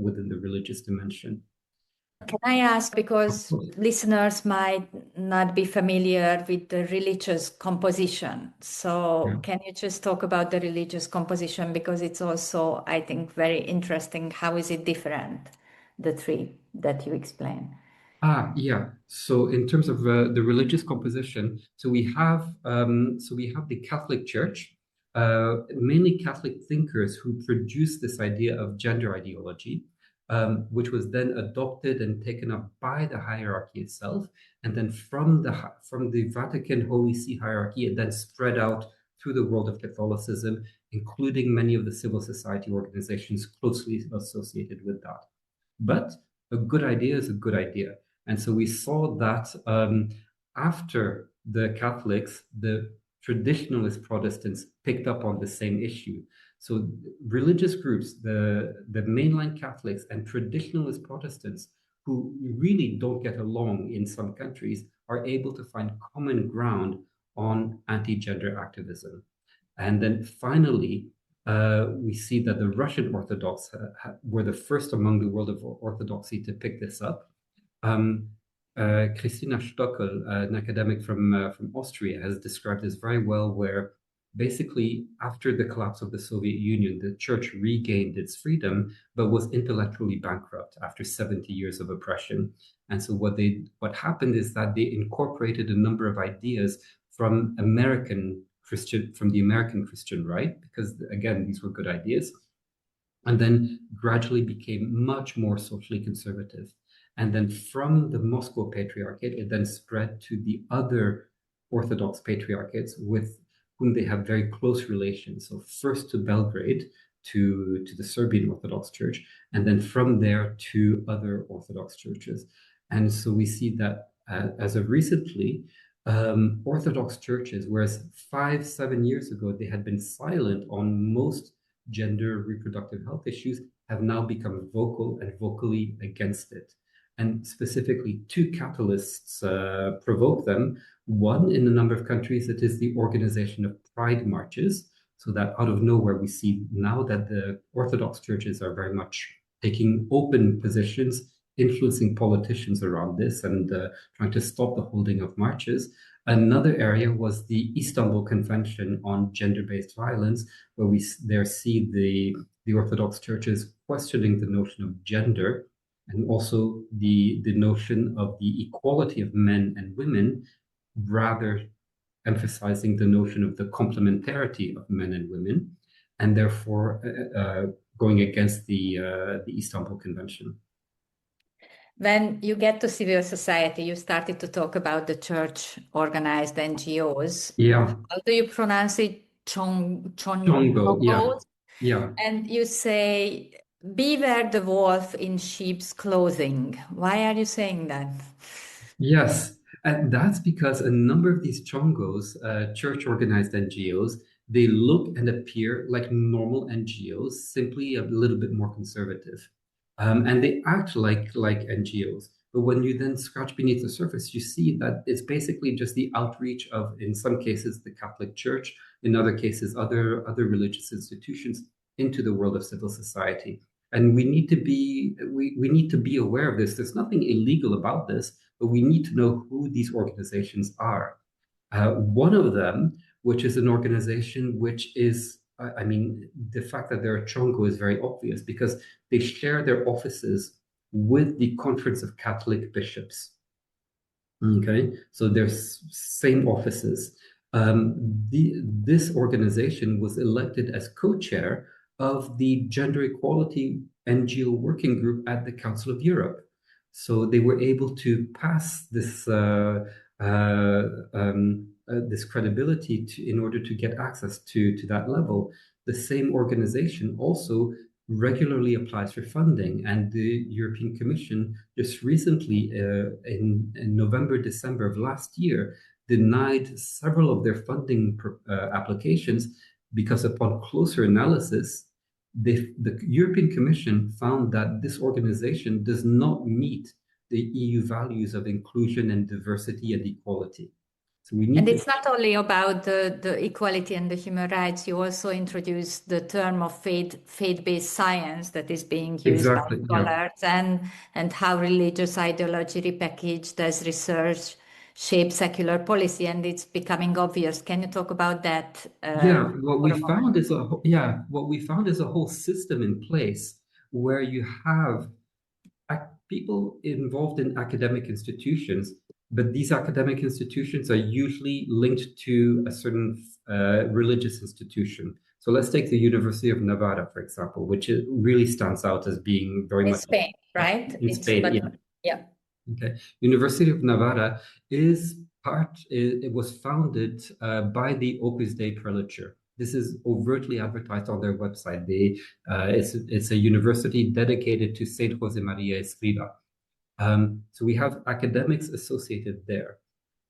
within the religious dimension. Can I ask, because listeners might not be familiar with the religious composition. So can you just talk about the religious composition? Because it's also, I think, very interesting. How is it different, the 3 that you explain? Yeah. So in terms of the religious composition, so we have the Catholic Church, mainly Catholic thinkers who produced this idea of gender ideology, which was then adopted and taken up by the hierarchy itself, and then from the Vatican Holy See hierarchy, it then spread out through the world of Catholicism, including many of the civil society organizations closely associated with that. But a good idea is a good idea. And so we saw that after the Catholics, the traditionalist Protestants picked up on the same issue. So religious groups, the mainline Catholics and traditionalist Protestants, who really don't get along in some countries, are able to find common ground on anti-gender activism. And then finally, we see that the Russian Orthodox were the first among the world of Orthodoxy to pick this up. Christina Stockel, an academic from Austria, has described this very well, where basically after the collapse of the Soviet Union, the church regained its freedom, but was intellectually bankrupt after 70 years of oppression. And so what happened is that they incorporated a number of ideas from the American Christian right, because again, these were good ideas, and then gradually became much more socially conservative. And then from the Moscow Patriarchate, it then spread to the other Orthodox patriarchates with whom they have very close relations. So first to Belgrade, to the Serbian Orthodox Church, and then from there to other Orthodox churches. And so we see that as of recently, Orthodox churches, whereas 5-7 years ago, they had been silent on most gender reproductive health issues, have now become vocal and vocally against it. And specifically, 2 catalysts provoke them. One, in a number of countries, it is the organization of pride marches, so that out of nowhere we see now that the Orthodox churches are very much taking open positions influencing politicians around this and trying to stop the holding of marches. Another area was the Istanbul Convention on Gender-Based Violence, where we there see the Orthodox churches questioning the notion of gender and also the notion of the equality of men and women, rather emphasizing the notion of the complementarity of men and women, and therefore going against the Istanbul Convention. When you get to civil society, you started to talk about the church-organized NGOs. Yeah. How do you pronounce it? Chongo, yeah. Yeah. And you say, beware the wolf in sheep's clothing. Why are you saying that? Yes, and that's because a number of these chongos, church-organized NGOs, they look and appear like normal NGOs, simply a little bit more conservative. And they act like NGOs. But when you then scratch beneath the surface, you see that it's basically just the outreach of, in some cases, the Catholic Church, in other cases, other religious institutions into the world of civil society. And we need to be aware of this. There's nothing illegal about this, but we need to know who these organizations are. One of them, which is an organization which is, I mean, the fact that they're a Chongo is very obvious because they share their offices with the Conference of Catholic Bishops. Okay, so there's same offices. This organization was elected as co-chair of the Gender Equality NGO Working Group at the Council of Europe. So they were able to pass this this credibility in order to get access to that level. The same organization also regularly applies for funding, and the European Commission just recently, in November, December of last year, denied several of their funding applications because upon closer analysis, the European Commission found that this organization does not meet the EU values of inclusion and diversity and equality. So we need and it's not only about the equality and the human rights. You also introduced the term of faith-based science that is being used by scholars, and how religious ideology repackaged as research shapes secular policy, and it's becoming obvious. Can you talk about that? What we found is a whole system in place where you have people involved in academic institutions, but these academic institutions are usually linked to a certain religious institution. So let's take the University of Nevada, for example, which really stands out as being very much Spain, right? In Spain, yeah. Okay. University of Nevada it was founded by the Opus Dei prelature. This is overtly advertised on their website. It's a university dedicated to Saint Josemaria Escriva. So we have academics associated there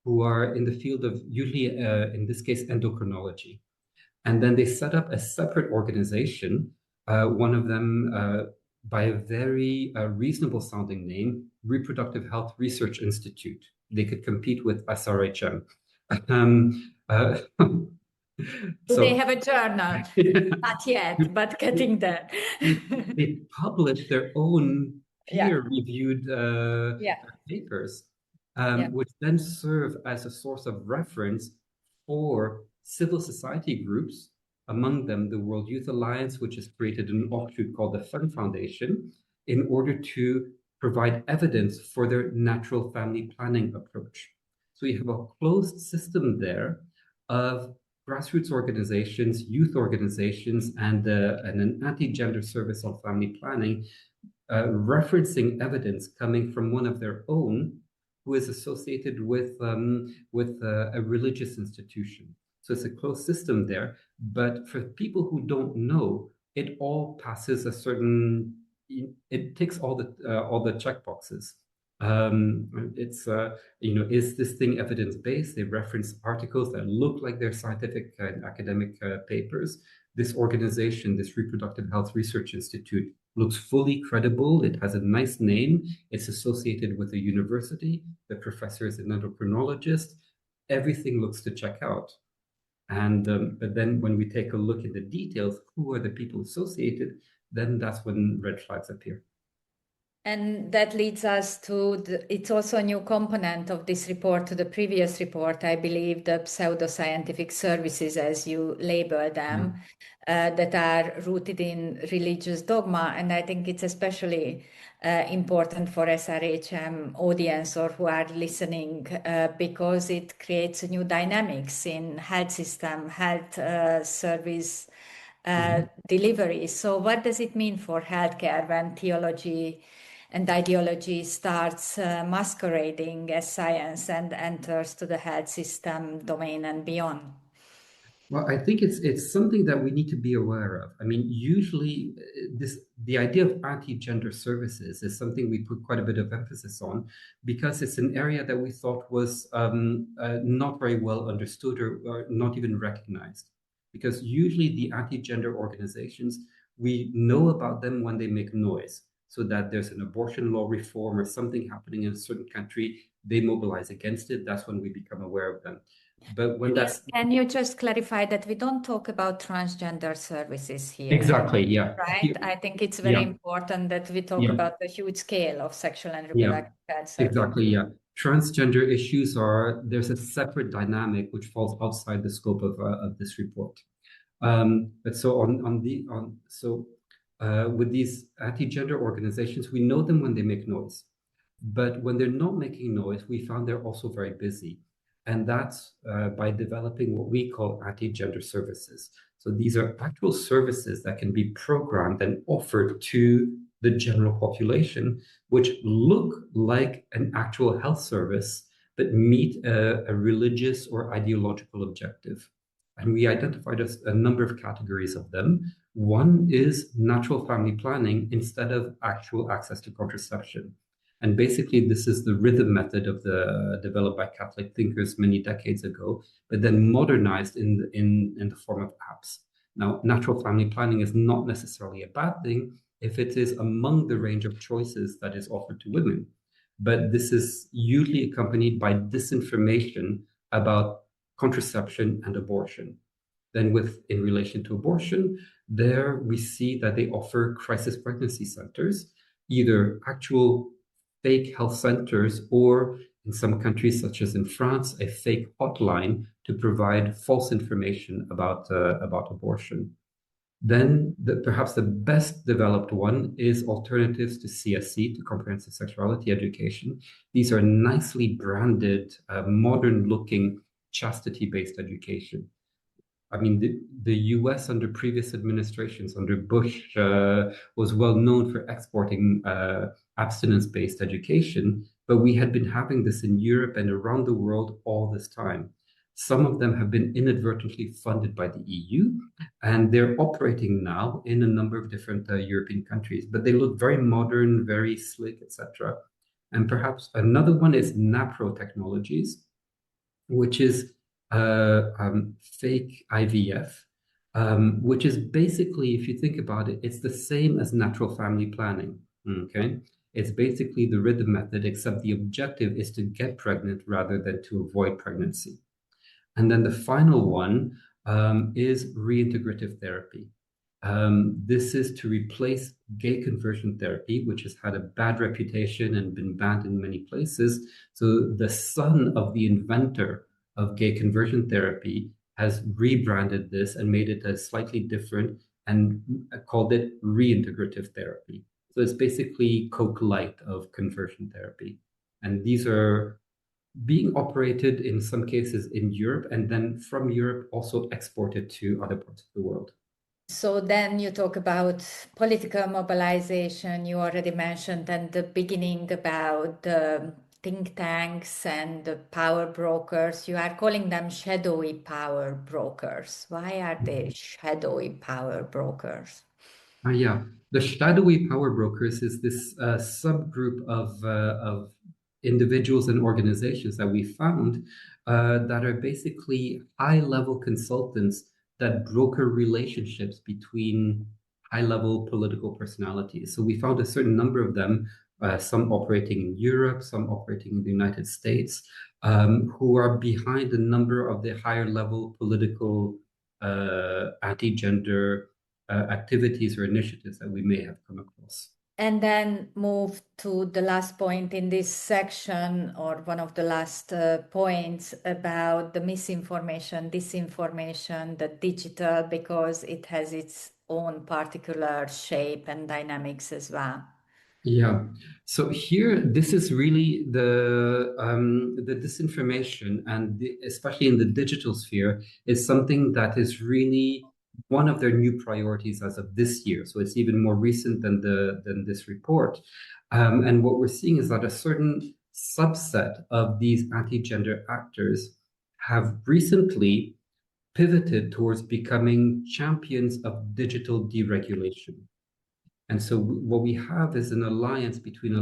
who are in the field of usually, in this case, endocrinology. And then they set up a separate organization, one of them by a very reasonable sounding name, Reproductive Health Research Institute. They could compete with SRHR. Do they have a journal? Not yet, but getting there. They publish their own peer-reviewed papers, which then serve as a source of reference for civil society groups, among them the World Youth Alliance, which has created an offshoot called the Fun Foundation, in order to provide evidence for their natural family planning approach. So you have a closed system there of grassroots organizations, youth organizations, and an anti-gender service on family planning, referencing evidence coming from one of their own who is associated with a religious institution. So it's a closed system there. But for people who don't know, it all passes a certain. It ticks all the checkboxes. It's is this thing evidence-based? They reference articles that look like they're scientific and academic papers. This organization, this Reproductive Health Research Institute, looks fully credible. It has a nice name. It's associated with a university. The professor is an endocrinologist. Everything looks to check out. And but then when we take a look at the details, who are the people associated, then that's when red flags appear. And that leads us to it's also a new component of this report to the previous report, I believe, the pseudoscientific services, as you label them, that are rooted in religious dogma. And I think it's especially important for SRHM audience or who are listening because it creates a new dynamics in health system, health service delivery. So what does it mean for healthcare when theology and ideology starts masquerading as science and enters to the health system domain and beyond? Well, I think it's something that we need to be aware of. I mean, usually the idea of anti-gender services is something we put quite a bit of emphasis on because it's an area that we thought was not very well understood or not even recognized. Because usually the anti-gender organizations, we know about them when they make noise. So that there's an abortion law reform or something happening in a certain country, they mobilize against it. That's when we become aware of them. But when that's Can you just clarify that we don't talk about transgender services here? exactly, yeah. Right? I think it's very Yeah, important that we talk yeah, about the huge scale of sexual and yeah, reproductive health services. exactly, yeah. Transgender issues there's a separate dynamic which falls outside the scope of this report. But so with these anti-gender organizations, we know them when they make noise. But when they're not making noise, we found they're also very busy. And that's by developing what we call anti-gender services. So these are actual services that can be programmed and offered to the general population, which look like an actual health service, but meet a religious or ideological objective. And we identified a number of categories of them. One is natural family planning instead of actual access to contraception. And basically, this is the rhythm method of developed by Catholic thinkers many decades ago, but then modernized in the form of apps. Now, natural family planning is not necessarily a bad thing if it is among the range of choices that is offered to women. But this is usually accompanied by disinformation about contraception and abortion. Then in relation to abortion, there we see that they offer crisis pregnancy centers, either actual fake health centers or in some countries, such as in France, a fake hotline to provide false information about abortion. Then perhaps the best developed one is alternatives to CSE, to comprehensive sexuality education. These are nicely branded, modern-looking chastity-based education. I mean, the US under previous administrations, under Bush, was well known for exporting abstinence-based education, but we had been having this in Europe and around the world all this time. Some of them have been inadvertently funded by the EU, and they're operating now in a number of different European countries, but they look very modern, very slick, etc. And perhaps another one is NAPRO technologies, which is fake IVF, which is basically, if you think about it, it's the same as natural family planning. Okay, it's basically the rhythm method, except the objective is to get pregnant rather than to avoid pregnancy. And then the final one is reintegrative therapy. This is to replace gay conversion therapy, which has had a bad reputation and been banned in many places. So the son of the inventor of gay conversion therapy has rebranded this and made it a slightly different and called it reintegrative therapy. So it's basically Coke Light of conversion therapy. And these are being operated in some cases in Europe and then from Europe also exported to other parts of the world. So then you talk about political mobilization, you already mentioned at the beginning about the think tanks and the power brokers. You are calling them shadowy power brokers. Why are they shadowy power brokers? Yeah, the shadowy power brokers is this subgroup of individuals and organizations that we found that are basically high-level consultants that broker relationships between high-level political personalities. So we found a certain number of them, some operating in Europe, some operating in the United States, who are behind a number of the higher-level political anti-gender activities or initiatives that we may have come across. And then move to the last point in this section, or one of the last points about the misinformation, disinformation, the digital, because it has its own particular shape and dynamics as well. Yeah. So here, this is really the disinformation, and especially in the digital sphere, is something that is really one of their new priorities as of this year. So it's even more recent than this report. And what we're seeing is that a certain subset of these anti-gender actors have recently pivoted towards becoming champions of digital deregulation. And so what we have is an alliance between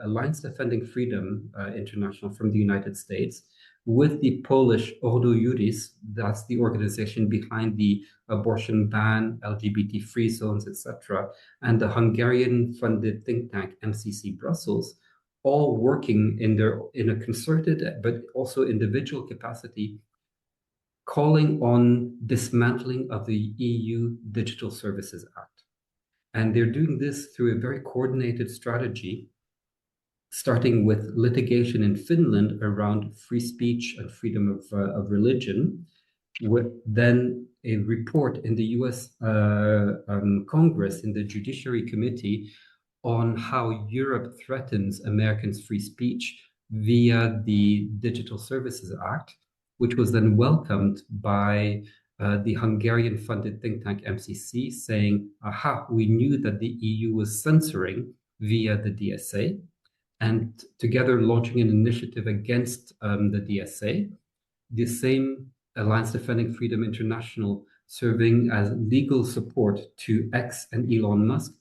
Alliance Defending Freedom International from the United States with the Polish Ordo Juris, that's the organization behind the abortion ban, LGBT free zones, etc., and the Hungarian-funded think tank MCC Brussels, all working in a concerted but also individual capacity, calling on dismantling of the EU Digital Services Act. And they're doing this through a very coordinated strategy, starting with litigation in Finland around free speech and freedom of religion, with then a report in the US Congress in the Judiciary Committee on how Europe threatens Americans' free speech via the Digital Services Act, which was then welcomed by the Hungarian-funded think tank MCC, saying, aha, we knew that the EU was censoring via the DSA, and together launching an initiative against the DSA. The same Alliance Defending Freedom International serving as legal support to X and Elon Musk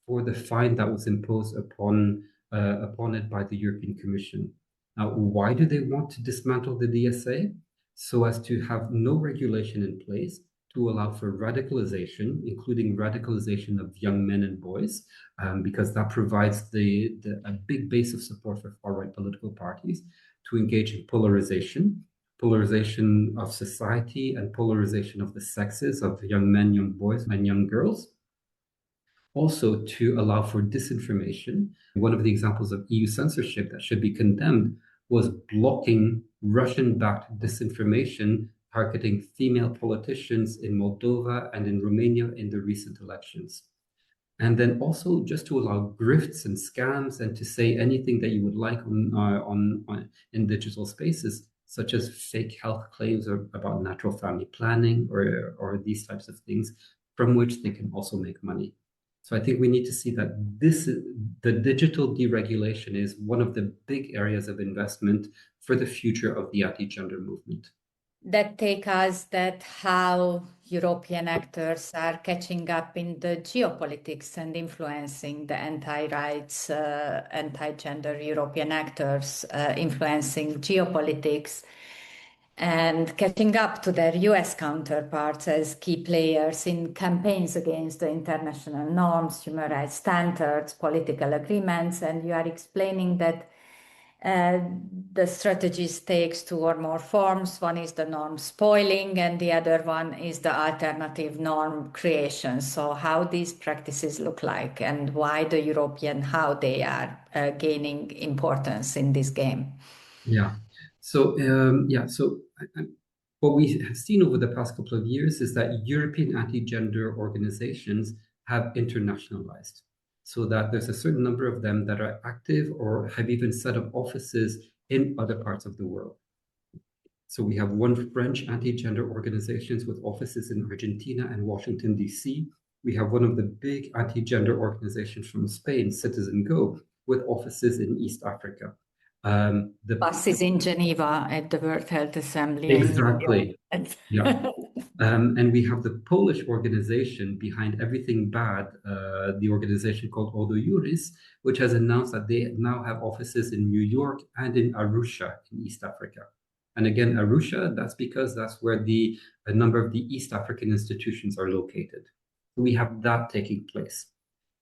for the fine that was imposed upon it by the European Commission. Now, why do they want to dismantle the DSA? So as to have no regulation in place to allow for radicalization, including radicalization of young men and boys, because that provides a big base of support for far-right political parties to engage in polarization of society and polarization of the sexes of young men, young boys, and young girls. Also to allow for disinformation. One of the examples of EU censorship that should be condemned was blocking Russian-backed disinformation targeting female politicians in Moldova and in Romania in the recent elections. And then also just to allow grifts and scams and to say anything that you would like in digital spaces, such as fake health claims or about natural family planning or these types of things, from which they can also make money. So I think we need to see that the digital deregulation is one of the big areas of investment for the future of the anti-gender movement. That take us that how European actors are catching up in the geopolitics and influencing the anti-rights, anti-gender European actors, influencing geopolitics and catching up to their US counterparts as key players in campaigns against the international norms, human rights standards, political agreements. And you are explaining that the strategies takes two or more forms. One is the norm spoiling, and the other one is the alternative norm creation. So how these practices look like and why the European, how they are gaining importance in this game. Yeah. So what we have seen over the past couple of years is that European anti-gender organizations have internationalized, so that there's a certain number of them that are active or have even set up offices in other parts of the world. So we have one French anti-gender organizations with offices in Argentina and Washington, D.C. We have one of the big anti-gender organizations from Spain, Citizen Go, with offices in East Africa. The bus is in Geneva at the World Health Assembly. Exactly. Yeah. And we have the Polish organization behind everything bad, the organization called Ordo Juris, which has announced that they now have offices in New York and in Arusha in East Africa. And again, Arusha, that's because that's where a number of the East African institutions are located. We have that taking place.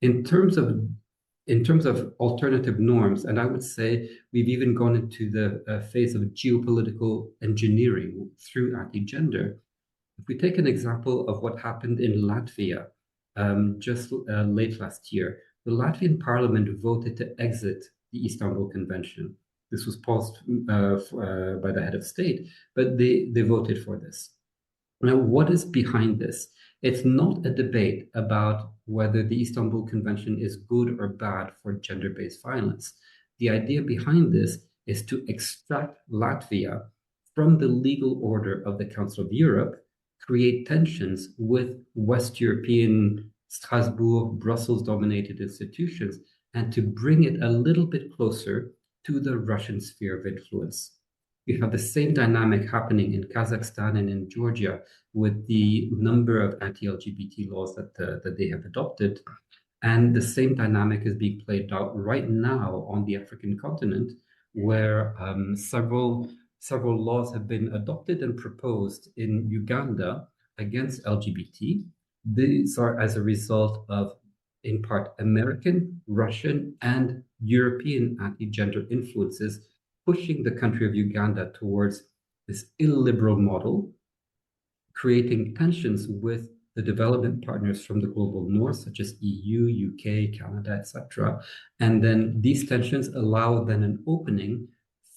In terms of alternative norms, and I would say we've even gone into the phase of geopolitical engineering through anti-gender. If we take an example of what happened in Latvia just late last year, the Latvian parliament voted to exit the Istanbul Convention. This was paused by the head of state, but they voted for this. Now, what is behind this? It's not a debate about whether the Istanbul Convention is good or bad for gender-based violence. The idea behind this is to extract Latvia from the legal order of the Council of Europe, create tensions with West European, Strasbourg, Brussels-dominated institutions, and to bring it a little bit closer to the Russian sphere of influence. You have the same dynamic happening in Kazakhstan and in Georgia with the number of anti-LGBT laws that they have adopted. And the same dynamic is being played out right now on the African continent, where several laws have been adopted and proposed in Uganda against LGBT. These are as a result of, in part, American, Russian, and European anti-gender influences pushing the country of Uganda towards this illiberal model, creating tensions with the development partners from the global north, such as EU, UK, Canada, etc. And then these tensions allow then an opening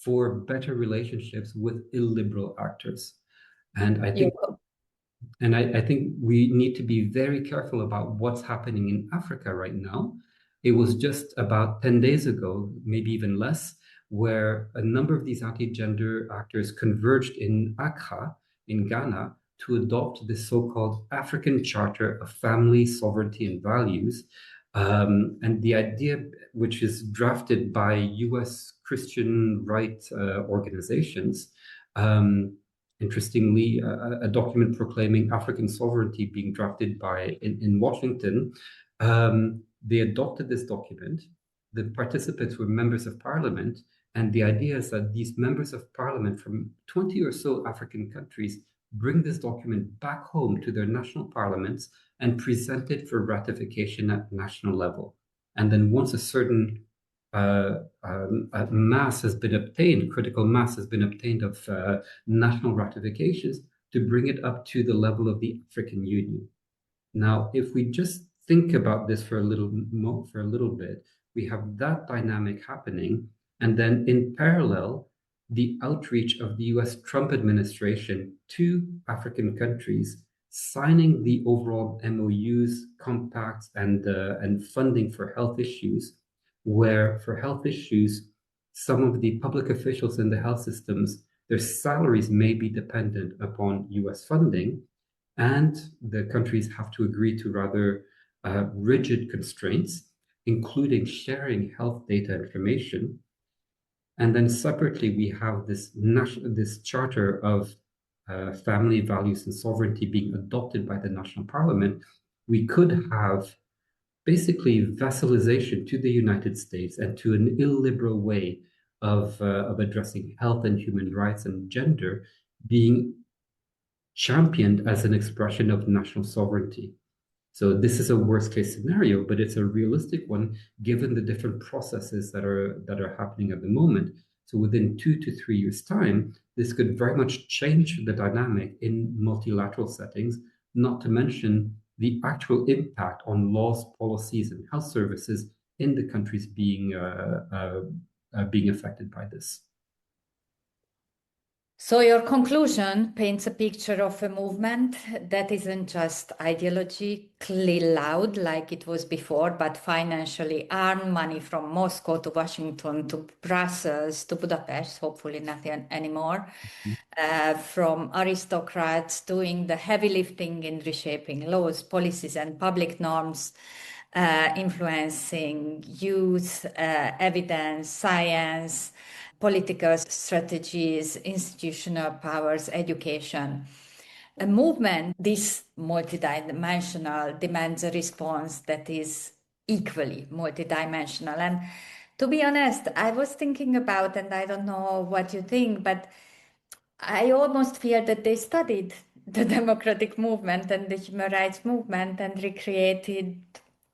for better relationships with illiberal actors. And I think we need to be very careful about what's happening in Africa right now. It was just about 10 days ago, maybe even less, where a number of these anti-gender actors converged in Accra, in Ghana, to adopt the so-called African Charter of Family, Sovereignty, and Values. And the idea, which is drafted by US Christian right organizations, interestingly, a document proclaiming African sovereignty being drafted in Washington. They adopted this document. The participants were members of parliament. And the idea is that these members of parliament from 20 or so African countries bring this document back home to their national parliaments and present it for ratification at national level. And then once a certain mass has been obtained, critical mass has been obtained of national ratifications, to bring it up to the level of the African Union. Now, if we just think about this for a little bit, we have that dynamic happening, and then in parallel, the outreach of the US Trump administration to African countries, signing the overall MOUs, compacts, and funding for health issues, where for health issues, some of the public officials in the health systems, their salaries may be dependent upon US funding, and the countries have to agree to rather rigid constraints, including sharing health data information. And then separately, we have this charter of family values and sovereignty being adopted by the national parliament. We could have basically vassalization to the United States and to an illiberal way of addressing health and human rights and gender being championed as an expression of national sovereignty. So this is a worst case scenario, but it's a realistic one given the different processes that are happening at the moment. So within 2 to 3 years' time, this could very much change the dynamic in multilateral settings, not to mention the actual impact on laws, policies, and health services in the countries being affected by this. So your conclusion paints a picture of a movement that isn't just ideologically loud like it was before, but financially armed, money from Moscow to Washington to Brussels to Budapest, hopefully not anymore, from aristocrats doing the heavy lifting in reshaping laws, policies, and public norms, influencing youth, evidence, science, political strategies, institutional powers, education. A movement this multidimensional demands a response that is equally multidimensional. And to be honest, I was thinking about, and I don't know what you think, but I almost fear that they studied the democratic movement and the human rights movement and recreated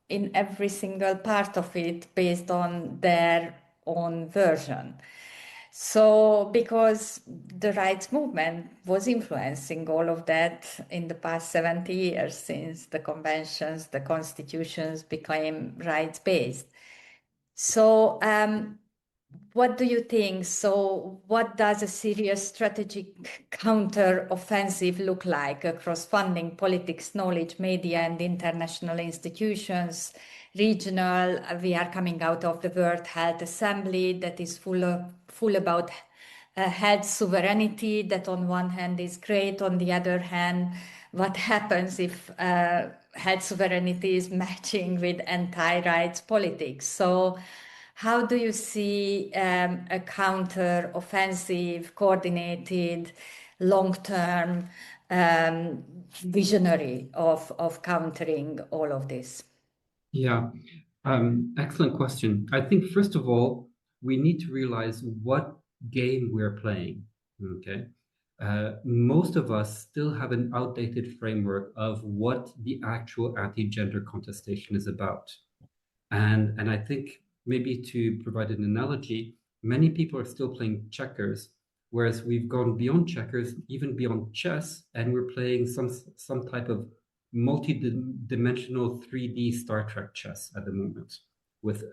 in every single part of it based on their own version. So, because the rights movement was influencing all of that in the past 70 years, since the conventions, the constitutions became rights-based. So, what do you think? So, what does a serious strategic counter-offensive look like across funding, politics, knowledge, media, and international institutions? Regional, we are coming out of the World Health Assembly that is full about health sovereignty, that on one hand is great, on the other hand, what happens if health sovereignty is matching with anti-rights politics? So how do you see a counter-offensive, coordinated, long-term visionary of countering all of this? Yeah, excellent question. I think, first of all, we need to realize what game we're playing. Okay. Most of us still have an outdated framework of what the actual anti-gender contestation is about. And I think maybe to provide an analogy, many people are still playing checkers, whereas we've gone beyond checkers, even beyond chess, and we're playing some type of multi-dimensional 3D Star Trek chess at the moment, with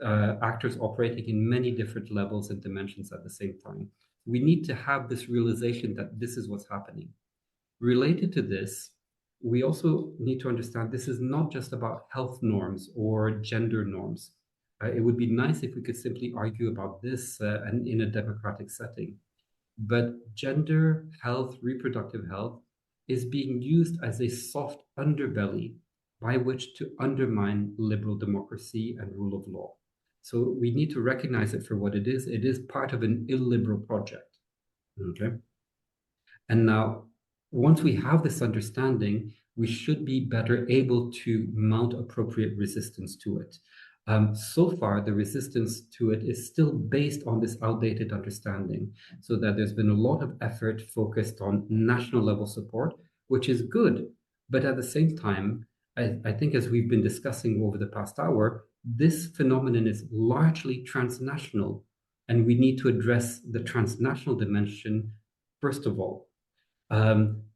actors operating in many different levels and dimensions at the same time. We need to have this realization that this is what's happening. Related to this, we also need to understand this is not just about health norms or gender norms. It would be nice if we could simply argue about this and in a democratic setting. But gender, health, reproductive health is being used as a soft underbelly by which to undermine liberal democracy and rule of law. So we need to recognize it for what it is. It is part of an illiberal project. Okay. And now, once we have this understanding, we should be better able to mount appropriate resistance to it. So far, the resistance to it is still based on this outdated understanding, so that there's been a lot of effort focused on national level support, which is good. But at the same time, I think as we've been discussing over the past hour, this phenomenon is largely transnational, and we need to address the transnational dimension first of all.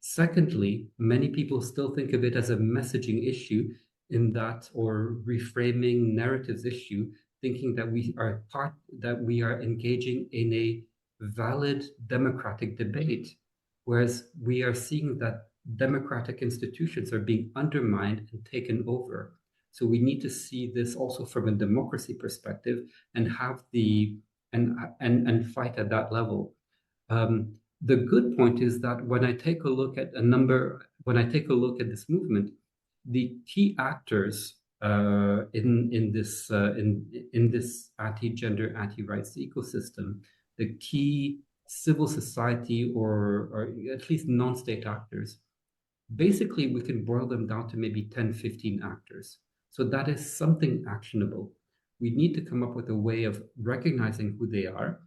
Secondly, many people still think of it as a messaging issue in that, or reframing narratives issue, thinking that we are engaging in a valid democratic debate, whereas we are seeing that democratic institutions are being undermined and taken over. So we need to see this also from a democracy perspective and have and fight at that level. The good point is that when I take a look at this movement, the key actors in this anti-gender, anti-rights ecosystem, the key civil society or at least non-state actors, basically we can boil them down to maybe 10, 15 actors. So that is something actionable. We need to come up with a way of recognizing who they are,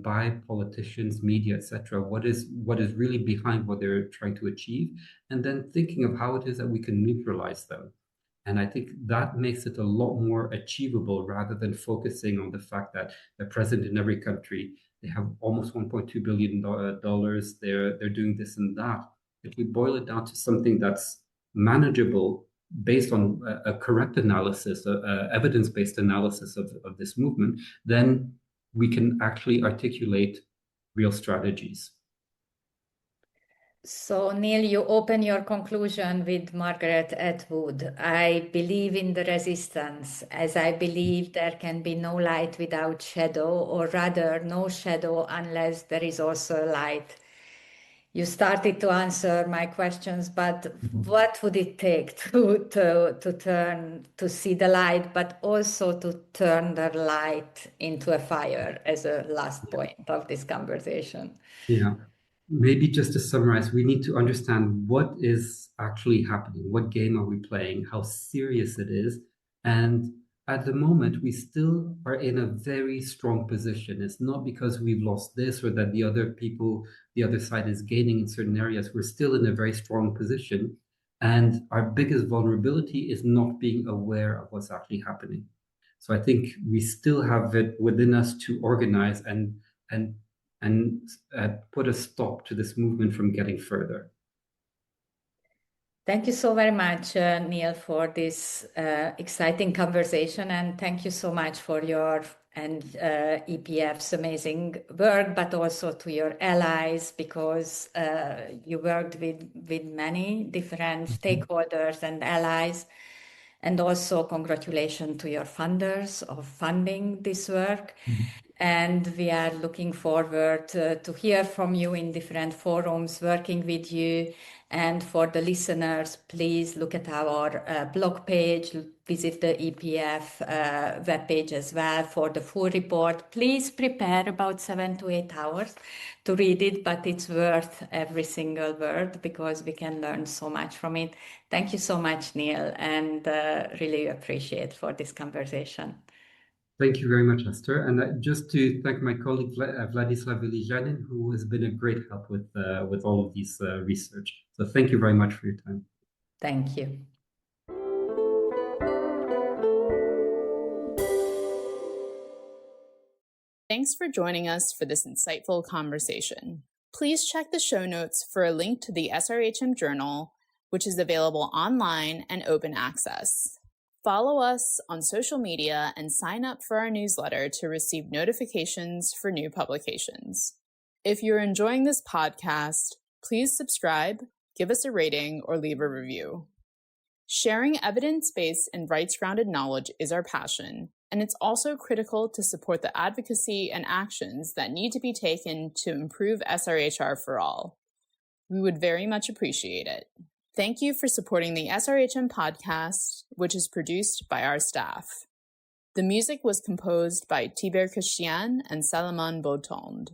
by politicians, media, etc. What is really behind what they're trying to achieve, and then thinking of how it is that we can neutralize them. And I think that makes it a lot more achievable rather than focusing on the fact that they're present in every country. They have almost $1.2 billion. They're doing this and that. If we boil it down to something that's manageable based on a correct analysis, evidence-based analysis of this movement, then we can actually articulate real strategies. So, Neil, you open your conclusion with Margaret Atwood. I believe in the resistance, as I believe there can be no light without shadow, or rather, no shadow unless there is also light. You started to answer my questions, but what would it take to see the light, but also to turn the light into a fire as a last point of this conversation? Yeah. Maybe just to summarize, we need to understand what is actually happening. What game are we playing? How serious it is? And at the moment, we still are in a very strong position. It's not because we've lost this or that the other side is gaining in certain areas. We're still in a very strong position. And our biggest vulnerability is not being aware of what's actually happening. So I think we still have it within us to organize and and put a stop to this movement from getting further. Thank you so very much, Neil, for this exciting conversation, and thank you so much for your and EPF's amazing work, but also to your allies, because you worked with many different stakeholders and allies. And also congratulations to your funders of funding this work. And we are looking forward to hear from you in different forums, working with you. And for the listeners, please look at our blog page, visit the EPF webpage as well for the full report. Please prepare about 7 to 8 hours to read it, but it's worth every single word because we can learn so much from it. Thank you so much, Neil, and really appreciate for this conversation. Thank you very much, Esther. And just to thank my colleague Vladislav Ilijanin, who has been a great help with all of these research. So thank you very much for your time. Thank you. Thanks for joining us for this insightful conversation. Please check the show notes for a link to the SRHM journal, which is available online and open access. Follow us on social media and sign up for our newsletter to receive notifications for new publications. If you're enjoying this podcast, please subscribe, give us a rating, or leave a review. Sharing evidence-based and rights-grounded knowledge is our passion, and it's also critical to support the advocacy and actions that need to be taken to improve SRHR for all. We would very much appreciate it. Thank you for supporting the SRHM podcast, which is produced by our staff. The music was composed by Tiber Christian and Salomon Beautond.